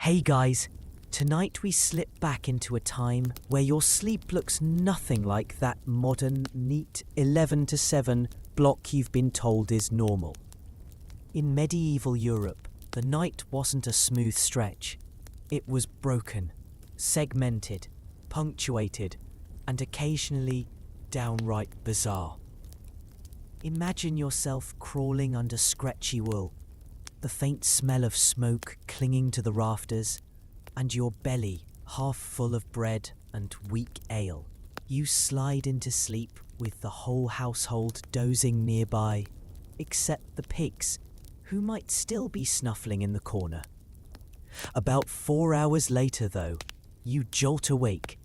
Hey guys, tonight we slip back into a time where your sleep looks nothing like that modern, neat 11 to 7 block you've been told is normal. In medieval Europe, the night wasn't a smooth stretch. It was broken, segmented, punctuated, and occasionally downright bizarre. Imagine yourself crawling under scratchy wool, the faint smell of smoke clinging to the rafters, and your belly half full of bread and weak ale. You slide into sleep with the whole household dozing nearby, except the pigs, who might still be snuffling in the corner. About 4 hours later, though, you jolt awake,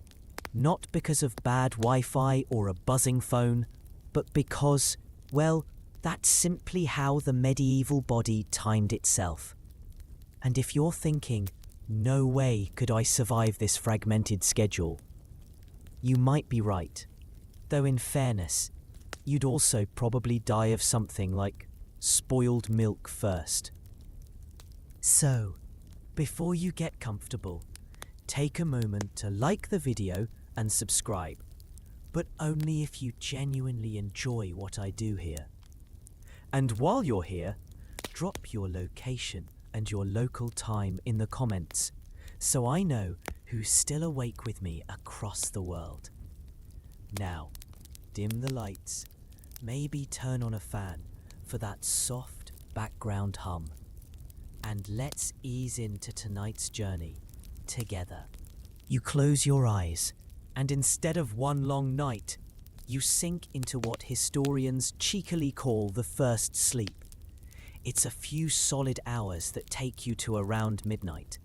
not because of bad Wi-Fi or a buzzing phone, but because, well, that's simply how the medieval body timed itself. And if you're thinking, no way could I survive this fragmented schedule, you might be right. Though in fairness, you'd also probably die of something like spoiled milk first. So, before you get comfortable, take a moment to like the video and subscribe, but only if you genuinely enjoy what I do here. And while you're here, drop your location and your local time in the comments so I know who's still awake with me across the world. Now, dim the lights, maybe turn on a fan for that soft background hum, and let's ease into tonight's journey together. You close your eyes, and instead of one long night, you sink into what historians cheekily call the first sleep. It's a few solid hours that take you to around midnight.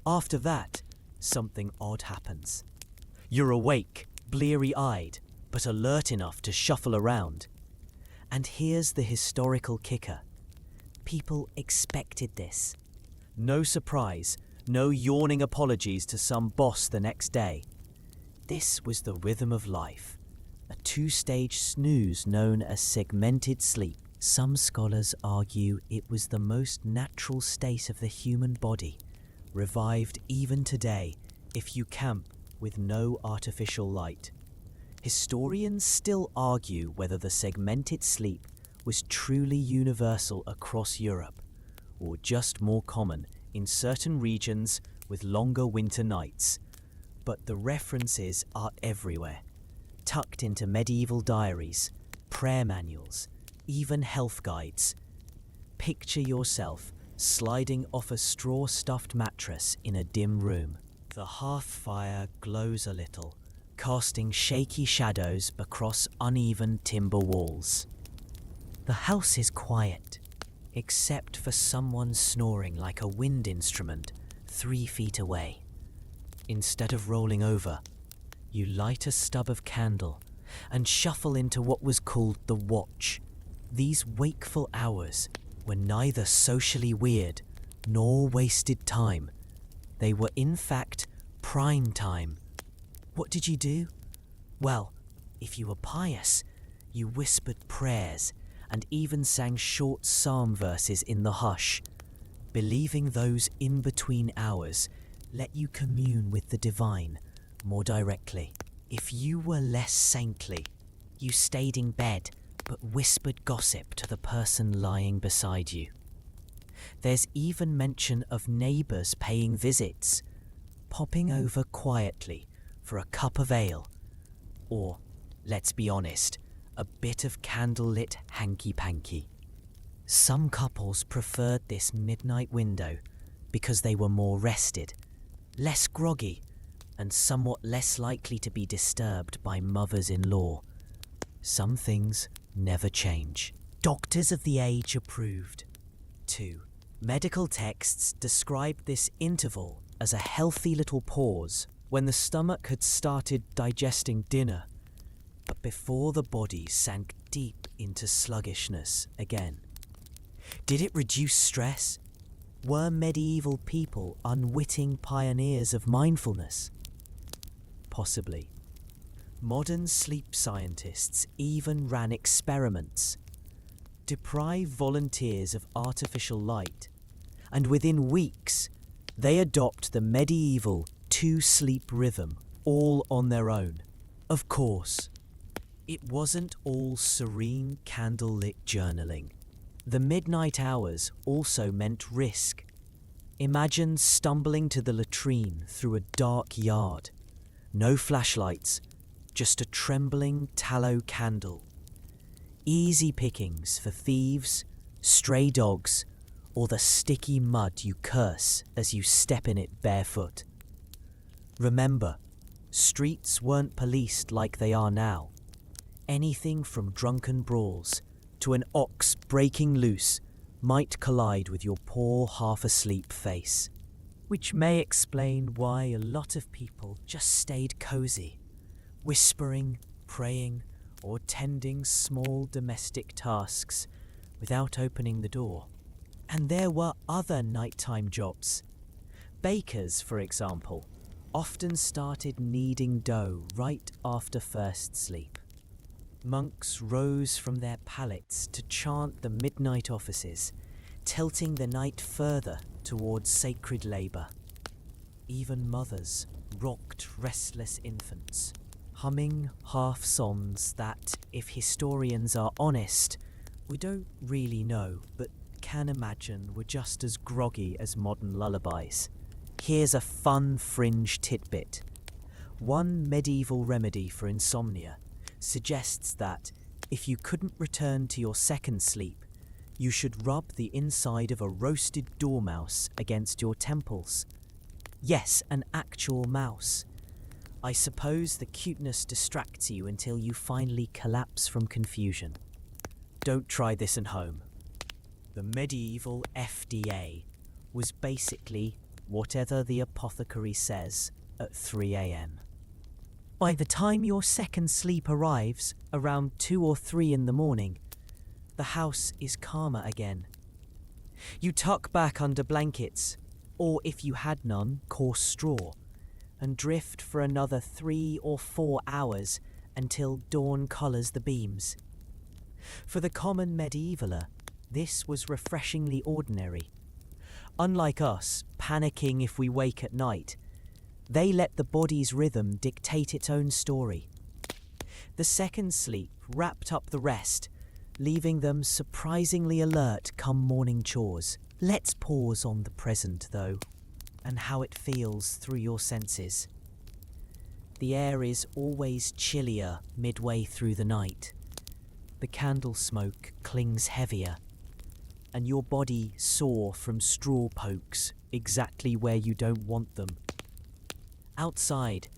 After that, something odd happens. You're awake, bleary-eyed, but alert enough to shuffle around. And here's the historical kicker. People expected this. No surprise, no yawning apologies to some boss the next day. This was the rhythm of life. A two-stage snooze known as segmented sleep. Some scholars argue it was the most natural state of the human body, revived even today if you camp with no artificial light. Historians still argue whether the segmented sleep was truly universal across Europe, or just more common in certain regions with longer winter nights. But the references are everywhere, tucked into medieval diaries, prayer manuals, even health guides. Picture yourself sliding off a straw-stuffed mattress in a dim room. The hearth fire glows a little, casting shaky shadows across uneven timber walls. The house is quiet, except for someone snoring like a wind instrument 3 feet away. Instead of rolling over, you light a stub of candle and shuffle into what was called the watch. These wakeful hours were neither socially weird nor wasted time. They were in fact prime time. What did you do? Well, if you were pious, you whispered prayers and even sang short psalm verses in the hush, believing those in-between hours let you commune with the divine more directly. If you were less saintly, you stayed in bed but whispered gossip to the person lying beside you. There's even mention of neighbours paying visits, popping over quietly for a cup of ale, or, let's be honest, a bit of candlelit hanky-panky. Some couples preferred this midnight window because they were more rested, less groggy, and somewhat less likely to be disturbed by mothers-in-law. Some things never change. Doctors of the age approved. 2. Medical texts described this interval as a healthy little pause when the stomach had started digesting dinner, but before the body sank deep into sluggishness again. Did it reduce stress? Were medieval people unwitting pioneers of mindfulness? Possibly. Modern sleep scientists even ran experiments. Deprive volunteers of artificial light, and within weeks, They adopt the medieval two-sleep rhythm all on their own. Of course, it wasn't all serene candlelit journaling. The midnight hours also meant risk. Imagine stumbling to the latrine through a dark yard. No flashlights, just a trembling tallow candle. Easy pickings for thieves, stray dogs, or the sticky mud you curse as you step in it barefoot. Remember, streets weren't policed like they are now. Anything from drunken brawls to an ox breaking loose might collide with your poor half-asleep face. Which may explain why a lot of people just stayed cozy, whispering, praying, or tending small domestic tasks without opening the door. And there were other nighttime jobs. Bakers, for example, often started kneading dough right after first sleep. Monks rose from their pallets to chant the midnight offices, tilting the night further towards sacred labour. Even mothers rocked restless infants, humming half songs that, if historians are honest, we don't really know but can imagine were just as groggy as modern lullabies. Here's a fun fringe tidbit. One medieval remedy for insomnia suggests that if you couldn't return to your second sleep, you should rub the inside of a roasted dormouse against your temples. Yes, an actual mouse. I suppose the cuteness distracts you until you finally collapse from confusion. Don't try this at home. The medieval FDA was basically whatever the apothecary says at 3 a.m. By the time your second sleep arrives, around 2 or 3 in the morning, the house is calmer again. You tuck back under blankets, or if you had none, coarse straw, and drift for another 3 or 4 hours until dawn colours the beams. For the common medievaler, this was refreshingly ordinary. Unlike us, panicking if we wake at night, they let the body's rhythm dictate its own story. The second sleep wrapped up the rest, leaving them surprisingly alert come morning chores. Let's pause on the present, though, and how it feels through your senses. The air is always chillier midway through the night. The candle smoke clings heavier, and your body sore from straw pokes exactly where you don't want them. Outside,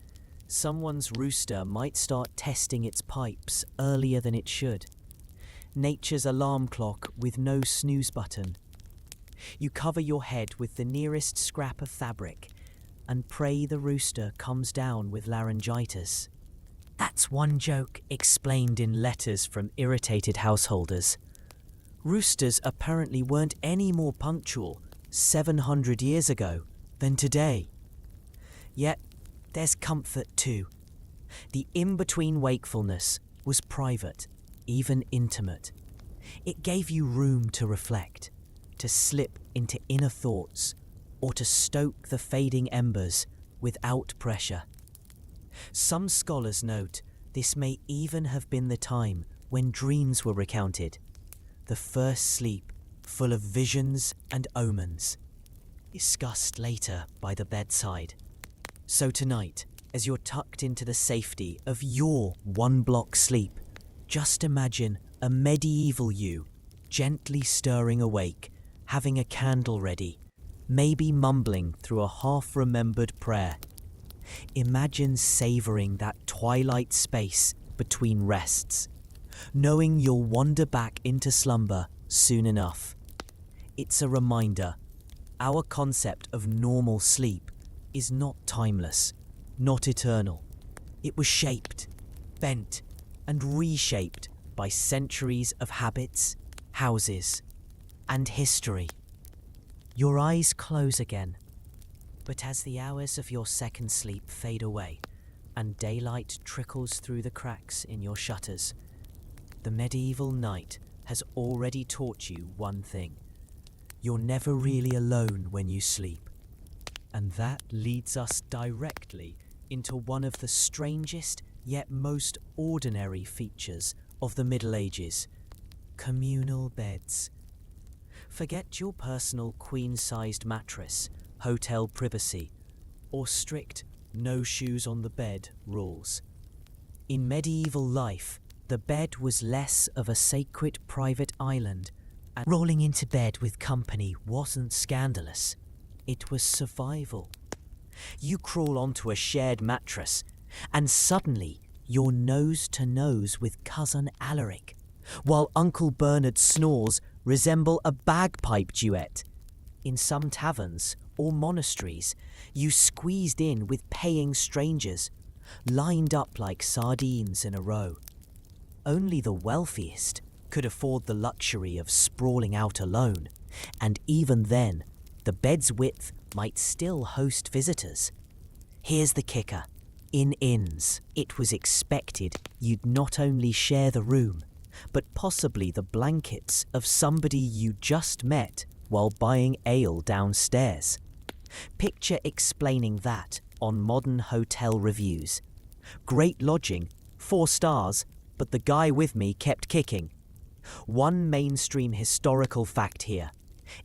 someone's rooster might start testing its pipes earlier than it should. Nature's alarm clock with no snooze button. You cover your head with the nearest scrap of fabric and pray the rooster comes down with laryngitis. That's one joke explained in letters from irritated householders. Roosters apparently weren't any more punctual 700 years ago than today. Yet, there's comfort too. The in-between wakefulness was private, even intimate. It gave you room to reflect, to slip into inner thoughts, or to stoke the fading embers without pressure. Some scholars note this may even have been the time when dreams were recounted, the first sleep full of visions and omens, discussed later by the bedside. So tonight, as you're tucked into the safety of your one-block sleep, just imagine a medieval you gently stirring awake, having a candle ready, maybe mumbling through a half-remembered prayer. Imagine savouring that twilight space between rests, knowing you'll wander back into slumber soon enough. It's a reminder, our concept of normal sleep is not timeless, not eternal. It was shaped, bent, and reshaped by centuries of habits, houses, and history. Your eyes close again, but as the hours of your second sleep fade away and daylight trickles through the cracks in your shutters, the medieval night has already taught you one thing. You're never really alone when you sleep. And that leads us directly into one of the strangest yet most ordinary features of the Middle Ages: communal beds. Forget your personal queen-sized mattress, hotel privacy, or strict no shoes on the bed rules. In medieval life, the bed was less of a sacred private island, and rolling into bed with company wasn't scandalous. It was survival. You crawl onto a shared mattress, and suddenly you're nose to nose with cousin Alaric, while Uncle Bernard's snores resemble a bagpipe duet. In some taverns or monasteries, you squeezed in with paying strangers, lined up like sardines in a row. Only the wealthiest could afford the luxury of sprawling out alone, and even then, the bed's width might still host visitors. Here's the kicker. In inns, it was expected you'd not only share the room, but possibly the blankets of somebody you just met while buying ale downstairs. Picture explaining that on modern hotel reviews. Great lodging, 4 stars, but the guy with me kept kicking. One mainstream historical fact here.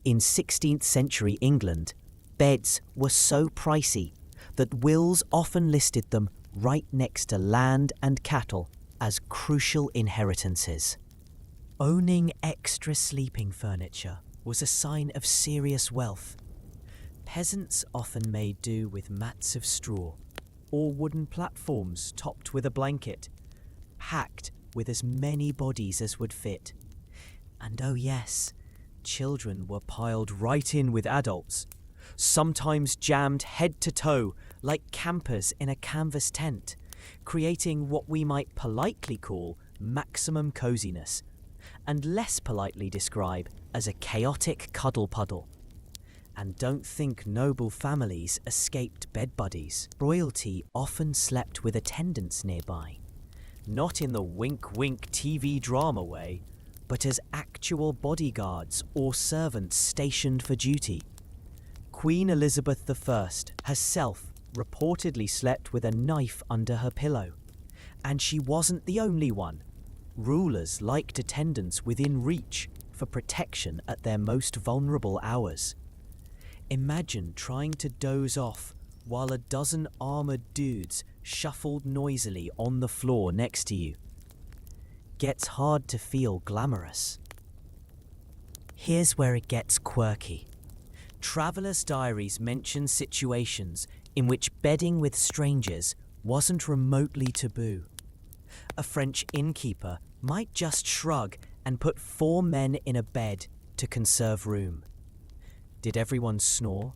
In 16th century England, beds were so pricey that wills often listed them right next to land and cattle as crucial inheritances. Owning extra sleeping furniture was a sign of serious wealth. Peasants often made do with mats of straw or wooden platforms topped with a blanket, packed with as many bodies as would fit. And oh yes, children were piled right in with adults, sometimes jammed head to toe like campers in a canvas tent, creating what we might politely call maximum coziness, and less politely describe as a chaotic cuddle puddle. And don't think noble families escaped bed buddies. Royalty often slept with attendants nearby, not in the wink-wink TV drama way, but as actual bodyguards or servants stationed for duty. Queen Elizabeth I herself reportedly slept with a knife under her pillow, and she wasn't the only one. Rulers liked attendants within reach for protection at their most vulnerable hours. Imagine trying to doze off while a dozen armoured dudes shuffled noisily on the floor next to you. Gets hard to feel glamorous. Here's where it gets quirky. Travelers' diaries mention situations in which bedding with strangers wasn't remotely taboo. A French innkeeper might just shrug and put 4 men in a bed to conserve room. Did everyone snore,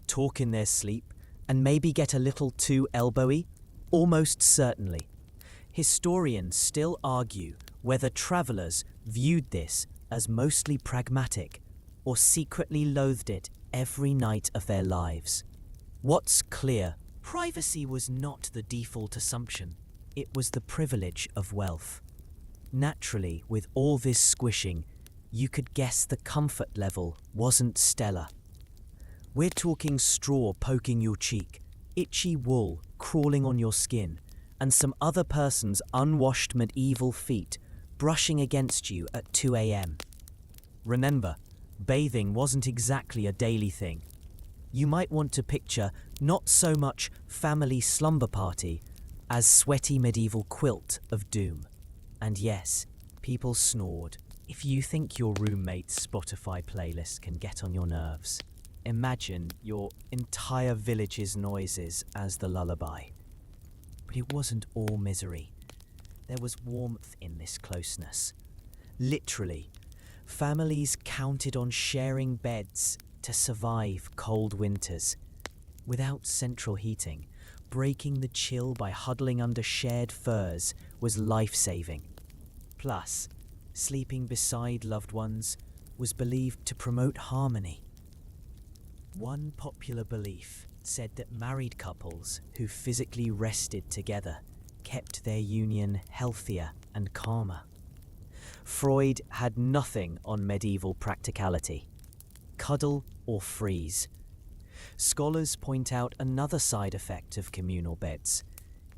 talk in their sleep, and maybe get a little too elbowy? Almost certainly. Historians still argue whether travellers viewed this as mostly pragmatic or secretly loathed it every night of their lives. What's clear, privacy was not the default assumption. It was the privilege of wealth. Naturally, with all this squishing, you could guess the comfort level wasn't stellar. We're talking straw poking your cheek, itchy wool crawling on your skin, and some other person's unwashed medieval feet brushing against you at 2 a.m. Remember, bathing wasn't exactly a daily thing. You might want to picture not so much family slumber party as sweaty medieval quilt of doom. And yes, people snored. If you think your roommate's Spotify playlist can get on your nerves, imagine your entire village's noises as the lullaby. But it wasn't all misery. There was warmth in this closeness. Literally, families counted on sharing beds to survive cold winters. Without central heating, breaking the chill by huddling under shared furs was life-saving. Plus, sleeping beside loved ones was believed to promote harmony. One popular belief said that married couples who physically rested together kept their union healthier and calmer. Freud had nothing on medieval practicality. Cuddle or freeze. Scholars point out another side effect of communal beds.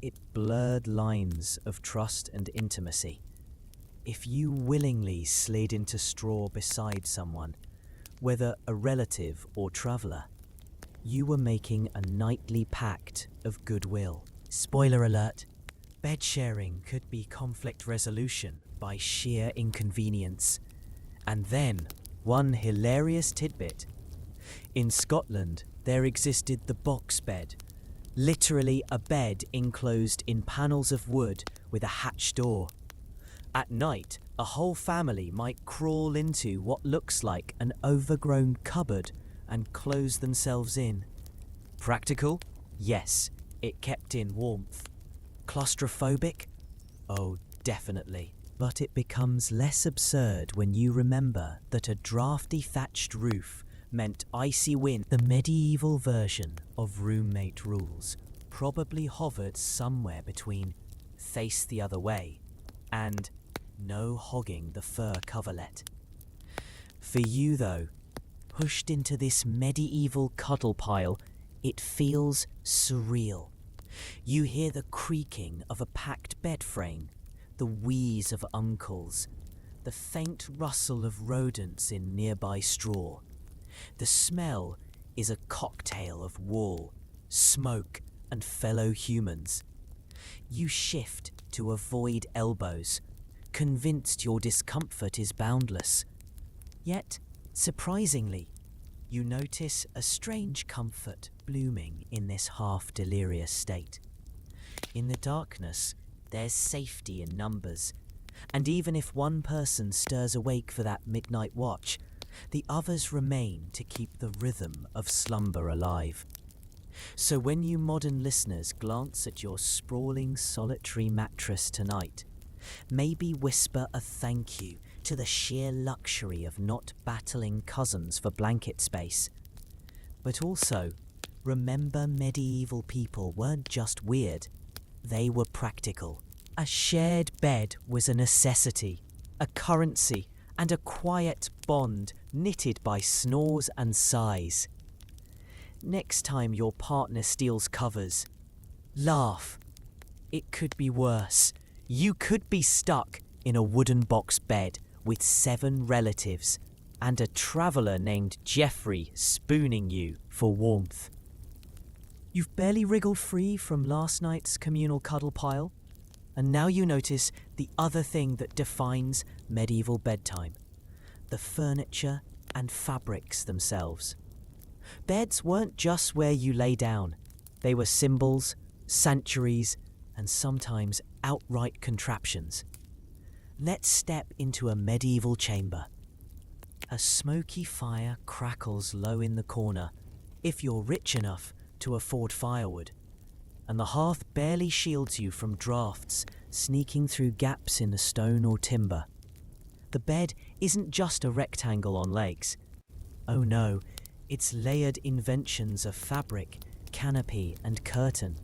It blurred lines of trust and intimacy. If you willingly slid into straw beside someone, whether a relative or traveller, you were making a nightly pact of goodwill. Spoiler alert, bed sharing could be conflict resolution by sheer inconvenience. And then, one hilarious tidbit. In Scotland, there existed the box bed, literally a bed enclosed in panels of wood with a hatch door. At night, a whole family might crawl into what looks like an overgrown cupboard and close themselves in. Practical? Yes, it kept in warmth. Claustrophobic? Oh, definitely. But it becomes less absurd when you remember that a drafty thatched roof meant icy wind. The medieval version of roommate rules probably hovered somewhere between face the other way and no hogging the fur coverlet. For you though, pushed into this medieval cuddle pile, it feels surreal. You hear the creaking of a packed bed frame, the wheeze of uncles, the faint rustle of rodents in nearby straw. The smell is a cocktail of wool, smoke, and fellow humans. You shift to avoid elbows, convinced your discomfort is boundless. Yet, surprisingly, you notice a strange comfort blooming in this half-delirious state. In the darkness, there's safety in numbers, and even if one person stirs awake for that midnight watch, the others remain to keep the rhythm of slumber alive. So when you modern listeners glance at your sprawling solitary mattress tonight, maybe whisper a thank you to the sheer luxury of not battling cousins for blanket space. But also, remember medieval people weren't just weird, they were practical. A shared bed was a necessity, a currency, and a quiet bond knitted by snores and sighs. Next time your partner steals covers, laugh. It could be worse. You could be stuck in a wooden box bed with 7 relatives and a traveller named Geoffrey spooning you for warmth. You've barely wriggled free from last night's communal cuddle pile, and now you notice the other thing that defines medieval bedtime: the furniture and fabrics themselves. Beds weren't just where you lay down. They were symbols, sanctuaries, and sometimes outright contraptions. Let's step into a medieval chamber. A smoky fire crackles low in the corner, if you're rich enough to afford firewood, and the hearth barely shields you from drafts sneaking through gaps in the stone or timber. The bed isn't just a rectangle on legs. Oh no, it's layered inventions of fabric, canopy, and curtain,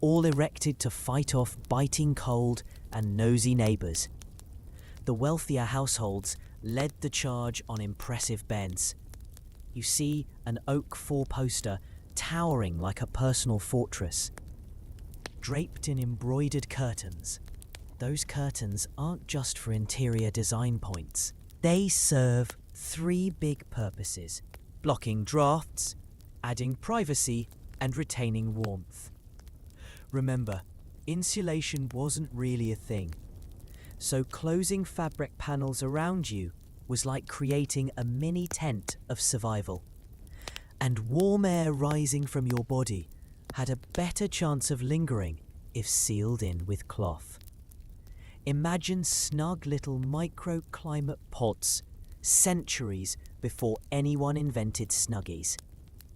all erected to fight off biting cold and nosy neighbours. The wealthier households led the charge on impressive beds. You see an oak four-poster towering like a personal fortress. Draped in embroidered curtains, those curtains aren't just for interior design points. They serve 3 big purposes: blocking drafts, adding privacy, and retaining warmth. Remember, insulation wasn't really a thing, so closing fabric panels around you was like creating a mini tent of survival. And warm air rising from your body had a better chance of lingering if sealed in with cloth. Imagine snug little microclimate pods centuries before anyone invented Snuggies.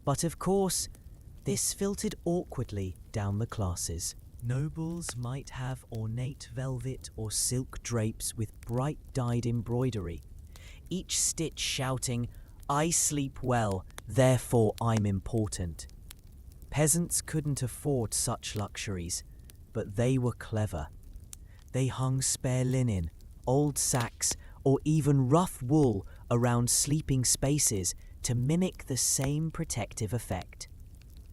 But of course, this filtered awkwardly down the classes. Nobles might have ornate velvet or silk drapes with bright dyed embroidery, each stitch shouting, "I sleep well, therefore I'm important." Peasants couldn't afford such luxuries, but they were clever. They hung spare linen, old sacks, or even rough wool around sleeping spaces to mimic the same protective effect.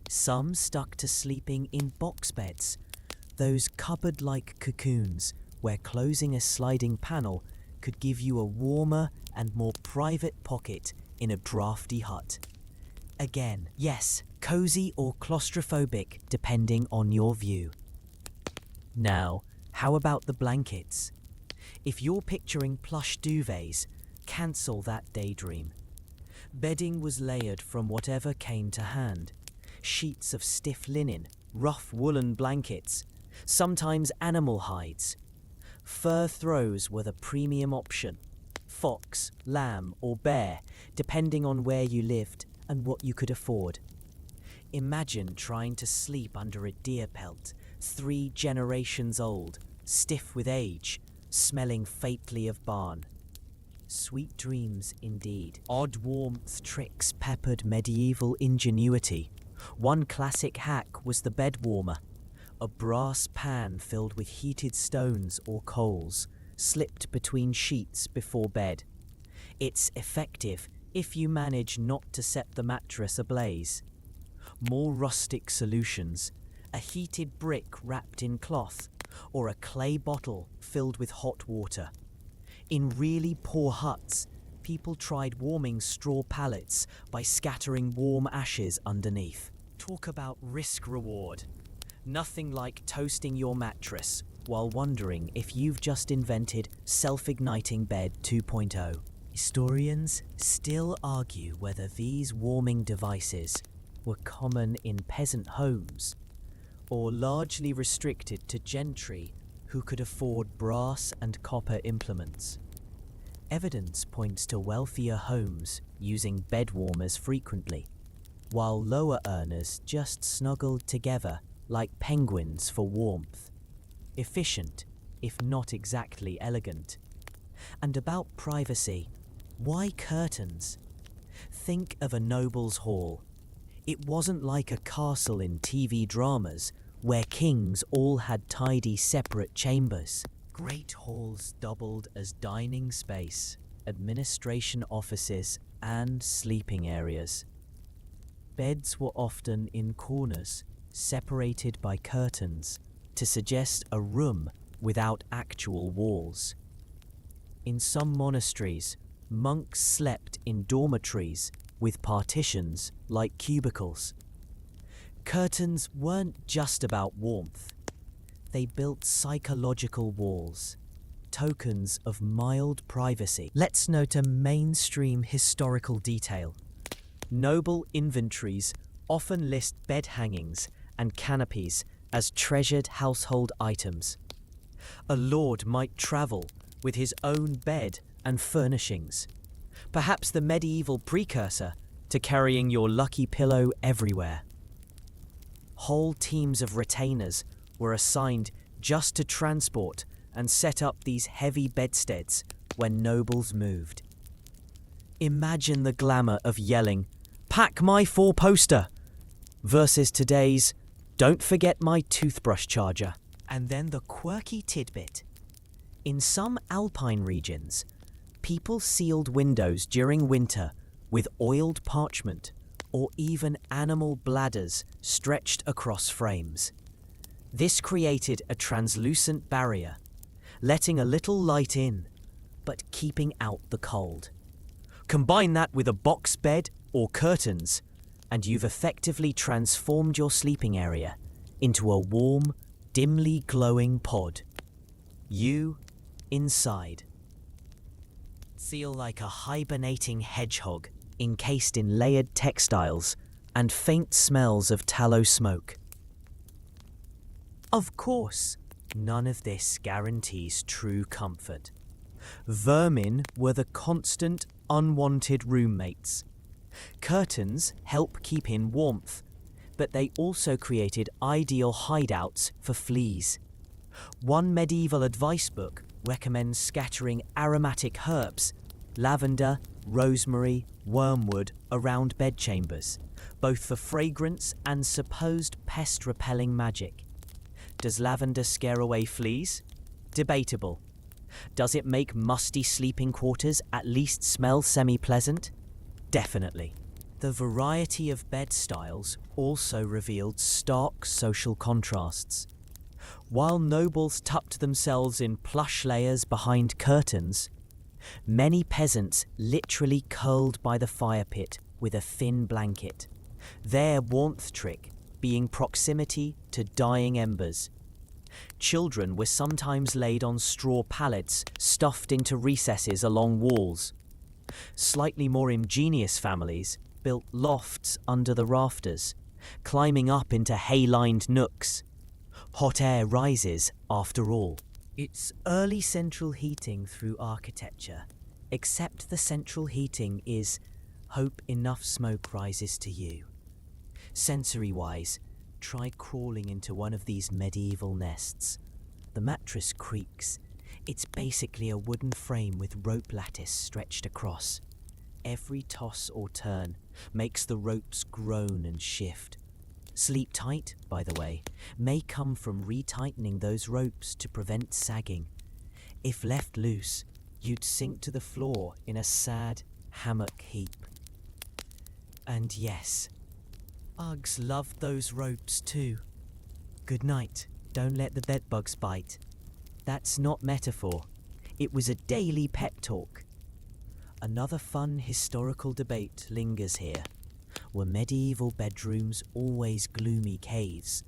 Some stuck to sleeping in box beds, those cupboard-like cocoons where closing a sliding panel could give you a warmer and more private pocket in a drafty hut. Again, yes, cozy or claustrophobic depending on your view. Now, how about the blankets? If you're picturing plush duvets, cancel that daydream. Bedding was layered from whatever came to hand. Sheets of stiff linen, rough woolen blankets, sometimes animal hides. Fur throws were the premium option. Fox, lamb, or bear, depending on where you lived and what you could afford. Imagine trying to sleep under a deer pelt, 3 generations old, stiff with age, smelling faintly of barn. Sweet dreams indeed. Odd warmth tricks peppered medieval ingenuity. One classic hack was the bed warmer, a brass pan filled with heated stones or coals, slipped between sheets before bed. It's effective if you manage not to set the mattress ablaze. More rustic solutions, a heated brick wrapped in cloth, or a clay bottle filled with hot water. In really poor huts, people tried warming straw pallets by scattering warm ashes underneath. Talk about risk-reward. Nothing like toasting your mattress while wondering if you've just invented self-igniting bed 2.0. Historians still argue whether these warming devices were common in peasant homes or largely restricted to gentry who could afford brass and copper implements. Evidence points to wealthier homes using bed warmers frequently, while lower earners just snuggled together like penguins for warmth. Efficient, if not exactly elegant. And about privacy, why curtains? Think of a noble's hall. It wasn't like a castle in TV dramas where kings all had tidy separate chambers. Great halls doubled as dining space, administration offices, and sleeping areas. Beds were often in corners, separated by curtains, to suggest a room without actual walls. In some monasteries, monks slept in dormitories with partitions like cubicles. Curtains weren't just about warmth. They built psychological walls, tokens of mild privacy. Let's note a mainstream historical detail. Noble inventories often list bed hangings and canopies as treasured household items. A lord might travel with his own bed and furnishings, perhaps the medieval precursor to carrying your lucky pillow everywhere. Whole teams of retainers were assigned just to transport and set up these heavy bedsteads when nobles moved. Imagine the glamour of yelling, "Pack my 4-poster!" versus today's, "Don't forget my toothbrush charger." And then the quirky tidbit. In some alpine regions, people sealed windows during winter with oiled parchment or even animal bladders stretched across frames. This created a translucent barrier, letting a little light in, but keeping out the cold. Combine that with a box bed or curtains, and you've effectively transformed your sleeping area into a warm, dimly glowing pod. You inside. Feel like a hibernating hedgehog encased in layered textiles and faint smells of tallow smoke. Of course, none of this guarantees true comfort. Vermin were the constant, unwanted roommates. Curtains help keep in warmth, but they also created ideal hideouts for fleas. One medieval advice book recommends scattering aromatic herbs, lavender, rosemary, wormwood, around bedchambers, both for fragrance and supposed pest-repelling magic. Does lavender scare away fleas? Debatable. Does it make musty sleeping quarters at least smell semi-pleasant? Definitely. The variety of bed styles also revealed stark social contrasts. While nobles tucked themselves in plush layers behind curtains, many peasants literally curled by the fire pit with a thin blanket, their warmth trick being proximity to dying embers. Children were sometimes laid on straw pallets stuffed into recesses along walls. Slightly more ingenious families built lofts under the rafters, climbing up into hay-lined nooks. Hot air rises, after all. It's early central heating through architecture, except the central heating is hope enough smoke rises to you. Sensory-wise, try crawling into one of these medieval nests. The mattress creaks. It's basically a wooden frame with rope lattice stretched across. Every toss or turn makes the ropes groan and shift. Sleep tight, by the way, may come from retightening those ropes to prevent sagging. If left loose, you'd sink to the floor in a sad hammock heap. And yes, Uggs loved those ropes too. Good night, don't let the bedbugs bite. That's not metaphor. It was a daily pep talk. Another fun historical debate lingers here. Were medieval bedrooms always gloomy caves,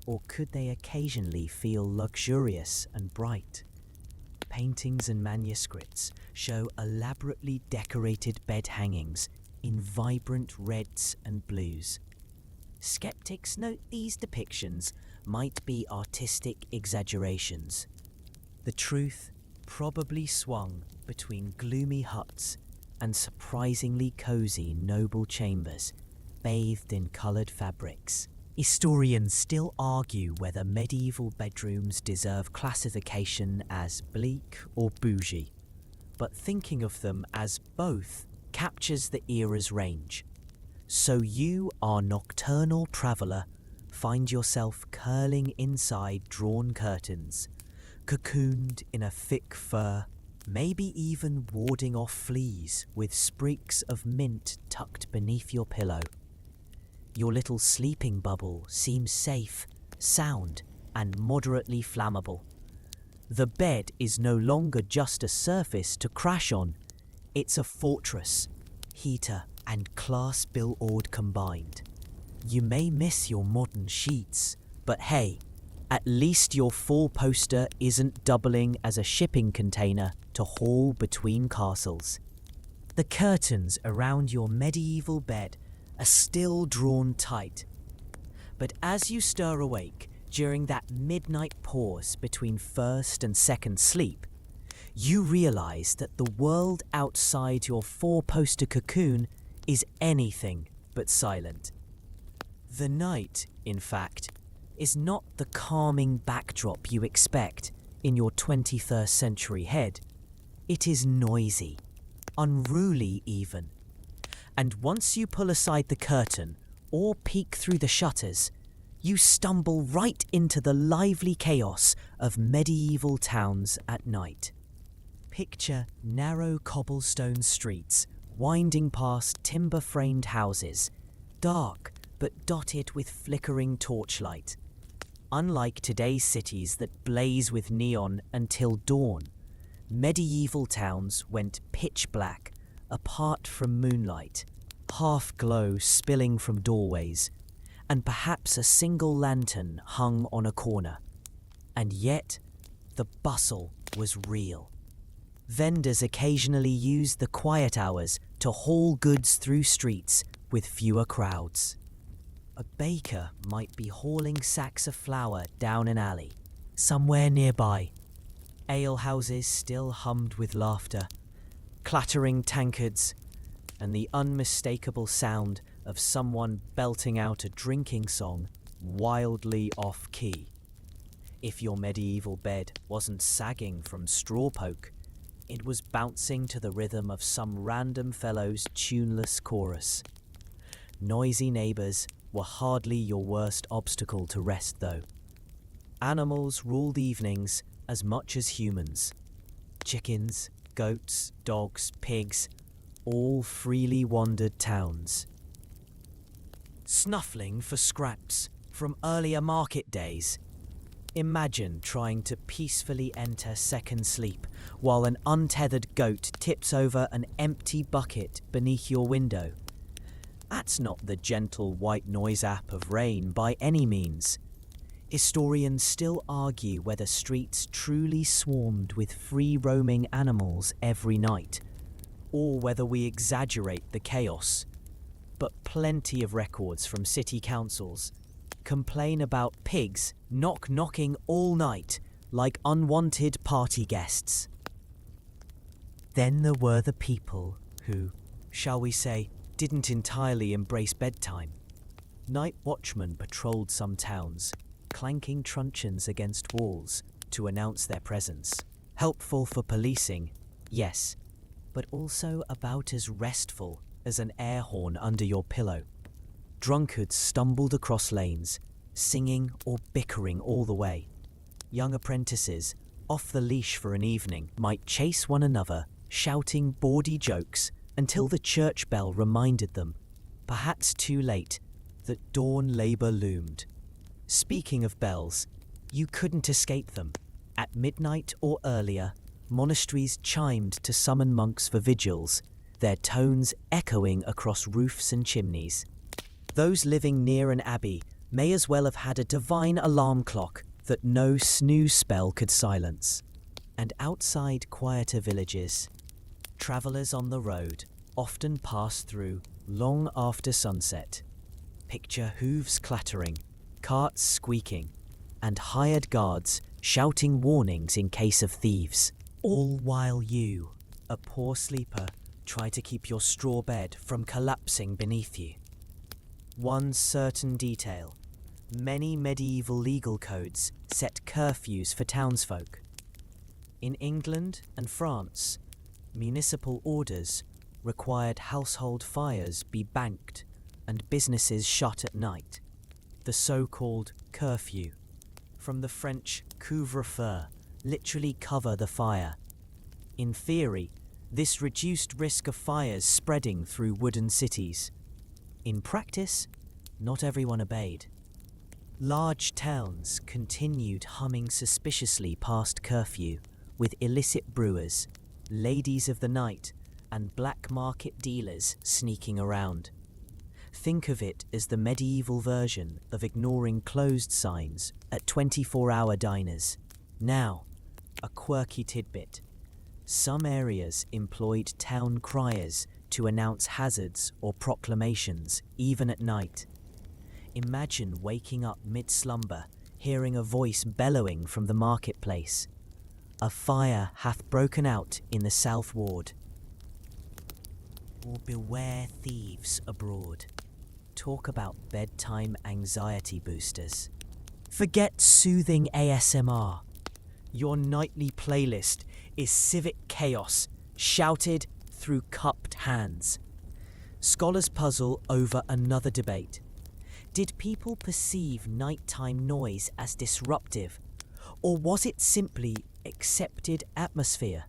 or could they occasionally feel luxurious and bright? Paintings and manuscripts show elaborately decorated bed hangings in vibrant reds and blues. Skeptics note these depictions might be artistic exaggerations. The truth probably swung between gloomy huts and surprisingly cozy noble chambers, bathed in coloured fabrics. Historians still argue whether medieval bedrooms deserve classification as bleak or bougie, but thinking of them as both captures the era's range. So you, our nocturnal traveller, find yourself curling inside drawn curtains, cocooned in a thick fur, maybe even warding off fleas with sprigs of mint tucked beneath your pillow. Your little sleeping bubble seems safe, sound, and moderately flammable. The bed is no longer just a surface to crash on, it's a fortress, heater and class billboard combined. You may miss your modern sheets, but hey, at least your four-poster isn't doubling as a shipping container to haul between castles. The curtains around your medieval bed are still drawn tight, but as you stir awake during that midnight pause between first and second sleep, you realize that the world outside your four-poster cocoon is anything but silent. The night, in fact, is not the calming backdrop you expect in your 21st century head. It is noisy, unruly even. And once you pull aside the curtain or peek through the shutters, you stumble right into the lively chaos of medieval towns at night. Picture narrow cobblestone streets winding past timber-framed houses, dark but dotted with flickering torchlight. Unlike today's cities that blaze with neon until dawn, medieval towns went pitch black, apart from moonlight, half glow spilling from doorways, and perhaps a single lantern hung on a corner. And yet, the bustle was real. Vendors occasionally used the quiet hours to haul goods through streets with fewer crowds. A baker might be hauling sacks of flour down an alley, somewhere nearby. Alehouses still hummed with laughter, clattering tankards, and the unmistakable sound of someone belting out a drinking song wildly off-key. If your medieval bed wasn't sagging from straw poke, it was bouncing to the rhythm of some random fellow's tuneless chorus. Noisy neighbours were hardly your worst obstacle to rest, though. Animals ruled evenings as much as humans. Chickens, goats, dogs, pigs, all freely wandered towns. snuffling for scraps from earlier market days. Imagine trying to peacefully enter second sleep while an untethered goat tips over an empty bucket beneath your window. That's not the gentle white noise app of rain by any means. Historians still argue whether streets truly swarmed with free-roaming animals every night, or whether we exaggerate the chaos. But plenty of records from city councils complain about pigs knocking all night like unwanted party guests. Then there were the people who, shall we say, didn't entirely embrace bedtime. Night watchmen patrolled some towns, clanking truncheons against walls to announce their presence. Helpful for policing, yes, but also about as restful as an air horn under your pillow. Drunkards stumbled across lanes, singing or bickering all the way. Young apprentices, off the leash for an evening, might chase one another, shouting bawdy jokes until the church bell reminded them, perhaps too late, that dawn labour loomed. Speaking of bells, you couldn't escape them. At midnight or earlier, monasteries chimed to summon monks for vigils, their tones echoing across roofs and chimneys. Those living near an abbey may as well have had a divine alarm clock that no snooze spell could silence. And outside quieter villages, travellers on the road often pass through long after sunset. Picture hooves clattering, carts squeaking, and hired guards shouting warnings in case of thieves. All while you, a poor sleeper, try to keep your straw bed from collapsing beneath you. One certain detail: many medieval legal codes set curfews for townsfolk. In England and France, municipal orders required household fires be banked and businesses shut at night. The so-called curfew, from the French couvre-feu, literally cover the fire. In theory, this reduced risk of fires spreading through wooden cities. In practice, not everyone obeyed. Large towns continued humming suspiciously past curfew, with illicit brewers, ladies of the night, and black market dealers sneaking around. Think of it as the medieval version of ignoring closed signs at 24-hour diners. Now, a quirky tidbit. Some areas employed town criers to announce hazards or proclamations, even at night. Imagine waking up mid-slumber, hearing a voice bellowing from the marketplace. A fire hath broken out in the South Ward. Or beware thieves abroad. Talk about bedtime anxiety boosters. Forget soothing ASMR. Your nightly playlist is civic chaos, shouted through cupped hands. Scholars puzzle over another debate. Did people perceive nighttime noise as disruptive, or was it simply accepted atmosphere?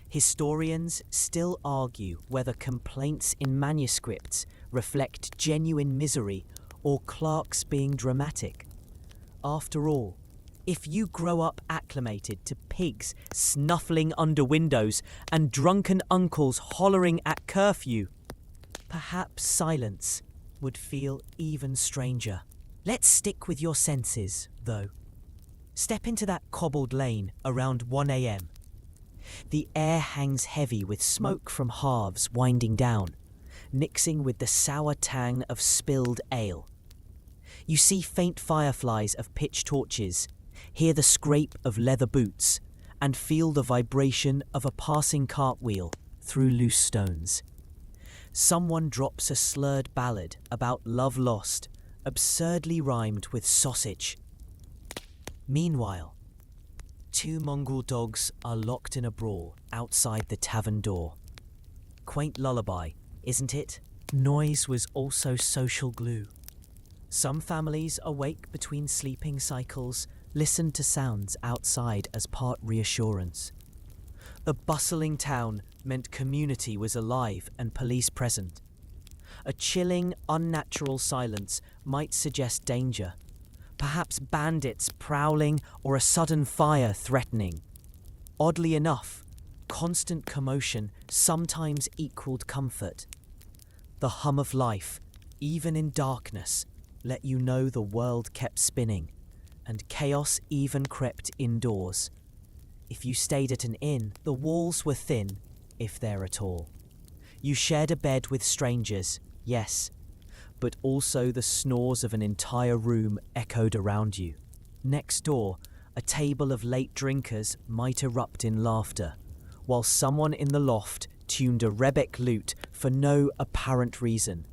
Historians still argue whether complaints in manuscripts reflect genuine misery or clerks being dramatic. After all, if you grow up acclimated to pigs snuffling under windows and drunken uncles hollering at curfew, perhaps silence would feel even stranger. Let's stick with your senses, though. Step into that cobbled lane around 1 a.m. The air hangs heavy with smoke from hearths winding down, mixing with the sour tang of spilled ale. You see faint fireflies of pitch torches, hear the scrape of leather boots, and feel the vibration of a passing cartwheel through loose stones. Someone drops a slurred ballad about love lost, absurdly rhymed with sausage. Meanwhile, two Mongol dogs are locked in a brawl outside the tavern door. Quaint lullaby, isn't it? Noise was also social glue. Some families awake between sleeping cycles listened to sounds outside as part reassurance. A bustling town meant community was alive and police present. A chilling, unnatural silence might suggest danger. Perhaps bandits prowling or a sudden fire threatening. Oddly enough, constant commotion sometimes equaled comfort. The hum of life, even in darkness, let you know the world kept spinning, and chaos even crept indoors. If you stayed at an inn, the walls were thin, if there at all. You shared a bed with strangers, yes, but also the snores of an entire room echoed around you. Next door, a table of late drinkers might erupt in laughter, while someone in the loft tuned a rebec lute for no apparent reason.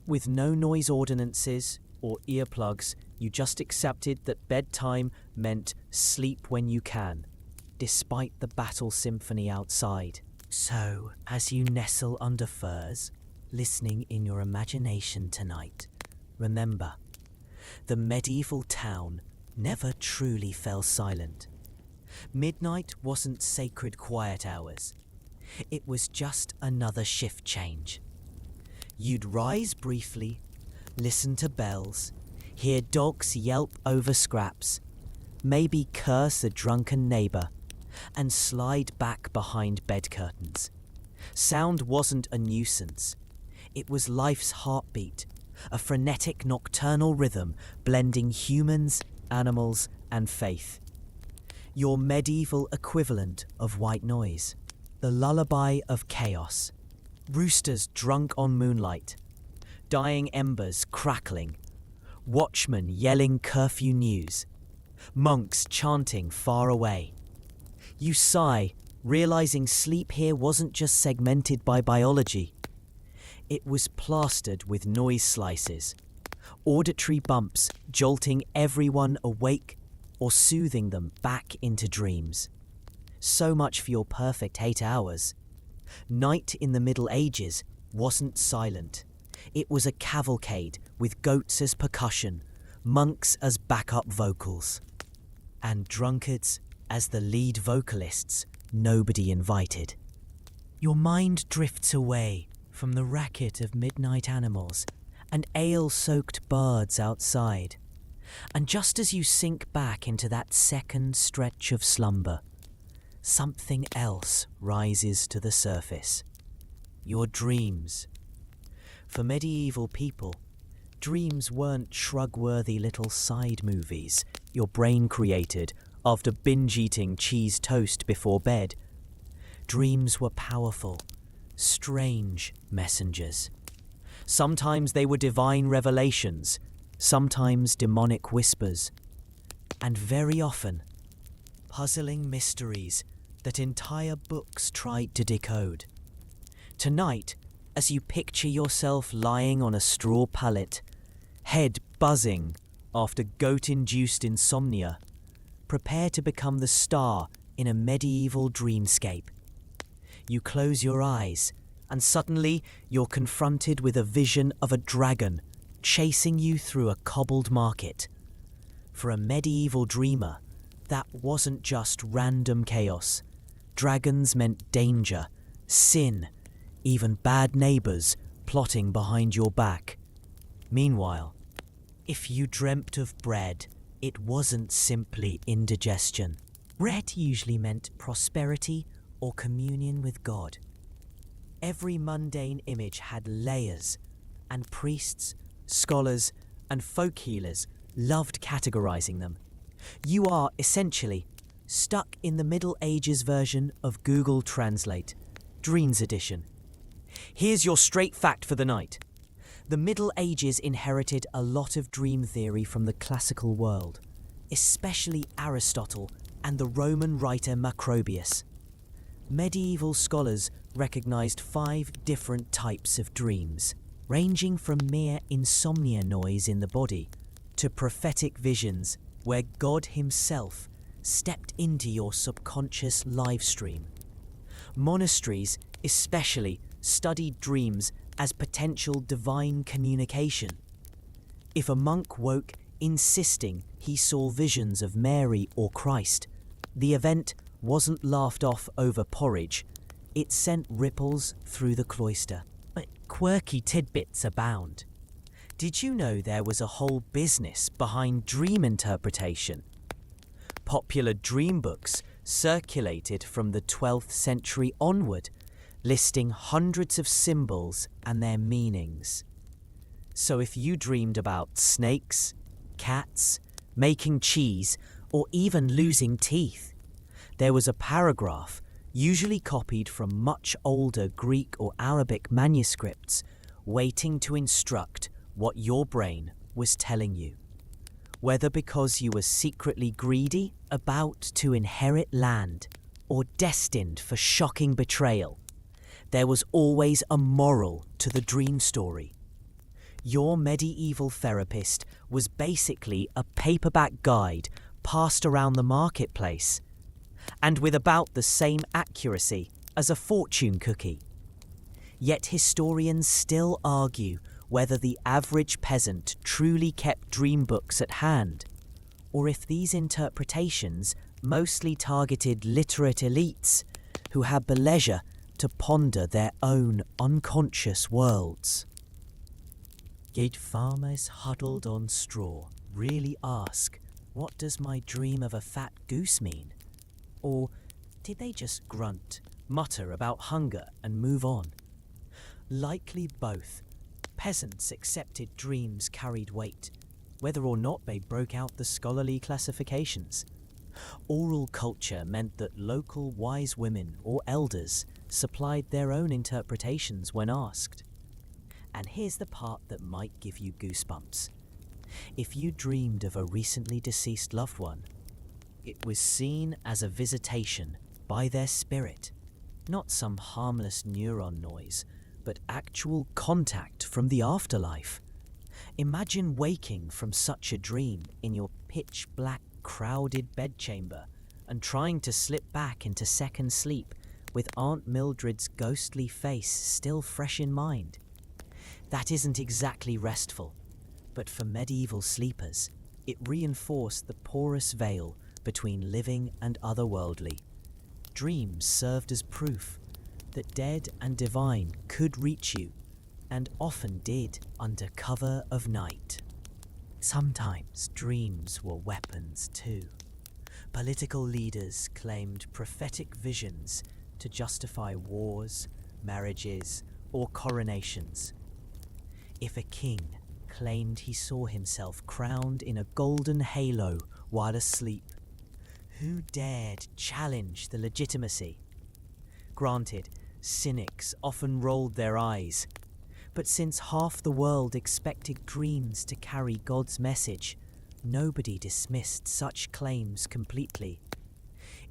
With no noise ordinances or earplugs, you just accepted that bedtime meant sleep when you can, despite the battle symphony outside. So, as you nestle under furs, listening in your imagination tonight, remember, the medieval town never truly fell silent. Midnight wasn't sacred quiet hours. It was just another shift change. You'd rise briefly, listen to bells, hear dogs yelp over scraps, maybe curse a drunken neighbour, and slide back behind bed curtains. Sound wasn't a nuisance. It was life's heartbeat, a frenetic nocturnal rhythm blending humans, animals, and faith. Your medieval equivalent of white noise. The lullaby of chaos. Roosters drunk on moonlight. Dying embers crackling. Watchmen yelling curfew news. Monks chanting far away. You sigh, realizing sleep here wasn't just segmented by biology. It was plastered with noise slices, auditory bumps jolting everyone awake or soothing them back into dreams. So much for your perfect 8 hours. Night in the Middle Ages wasn't silent. It was a cavalcade with goats as percussion, monks as backup vocals, and drunkards as the lead vocalists nobody invited. Your mind drifts away from the racket of midnight animals and ale-soaked birds outside. And just as you sink back into that second stretch of slumber, something else rises to the surface. Your dreams. For medieval people, dreams weren't shrug-worthy little side movies your brain created after binge-eating cheese toast before bed. Dreams were powerful, strange messengers. Sometimes they were divine revelations, sometimes demonic whispers, and very often, puzzling mysteries that entire books tried to decode. Tonight, as you picture yourself lying on a straw pallet, head buzzing after goat-induced insomnia, prepare to become the star in a medieval dreamscape. You close your eyes, and suddenly you're confronted with a vision of a dragon chasing you through a cobbled market. For a medieval dreamer, that wasn't just random chaos. Dragons meant danger, sin, even bad neighbours plotting behind your back. Meanwhile, if you dreamt of bread, it wasn't simply indigestion. Bread usually meant prosperity or communion with God. Every mundane image had layers, and priests, scholars, and folk healers loved categorizing them. You are, essentially, stuck in the Middle Ages version of Google Translate, Dreams Edition. Here's your straight fact for the night. The Middle Ages inherited a lot of dream theory from the classical world, especially Aristotle and the Roman writer Macrobius. Medieval scholars recognized 5 different types of dreams, ranging from mere insomnia noise in the body to prophetic visions where God himself stepped into your subconscious live stream. Monasteries especially studied dreams as potential divine communication. If a monk woke insisting he saw visions of Mary or Christ, the event wasn't laughed off over porridge. It sent ripples through the cloister. quirky tidbits abound. Did you know there was a whole business behind dream interpretation? Popular dream books circulated from the 12th century onward, listing hundreds of symbols and their meanings. So if you dreamed about snakes, cats, making cheese, or even losing teeth, there was a paragraph, usually copied from much older Greek or Arabic manuscripts, waiting to instruct what your brain was telling you. Whether because you were secretly greedy, about to inherit land, or destined for shocking betrayal, there was always a moral to the dream story. Your medieval therapist was basically a paperback guide passed around the marketplace, and with about the same accuracy as a fortune cookie. Yet historians still argue whether the average peasant truly kept dream books at hand, or if these interpretations mostly targeted literate elites who had the leisure to ponder their own unconscious worlds. Did farmers huddled on straw really ask, "What does my dream of a fat goose mean?" Or did they just grunt, mutter about hunger and move on? Likely both. Peasants accepted dreams carried weight, whether or not they broke out the scholarly classifications. Oral culture meant that local wise women or elders supplied their own interpretations when asked. And here's the part that might give you goosebumps. If you dreamed of a recently deceased loved one, it was seen as a visitation by their spirit, not some harmless neuron noise, but actual contact from the afterlife. Imagine waking from such a dream in your pitch-black, crowded bedchamber and trying to slip back into second sleep with Aunt Mildred's ghostly face still fresh in mind. That isn't exactly restful, but for medieval sleepers, it reinforced the porous veil between living and otherworldly. Dreams served as proof that dead and divine could reach you, and often did under cover of night. Sometimes dreams were weapons too. Political leaders claimed prophetic visions to justify wars, marriages, or coronations. If a king claimed he saw himself crowned in a golden halo while asleep, who dared challenge the legitimacy? Granted, cynics often rolled their eyes, but since half the world expected dreams to carry God's message, nobody dismissed such claims completely.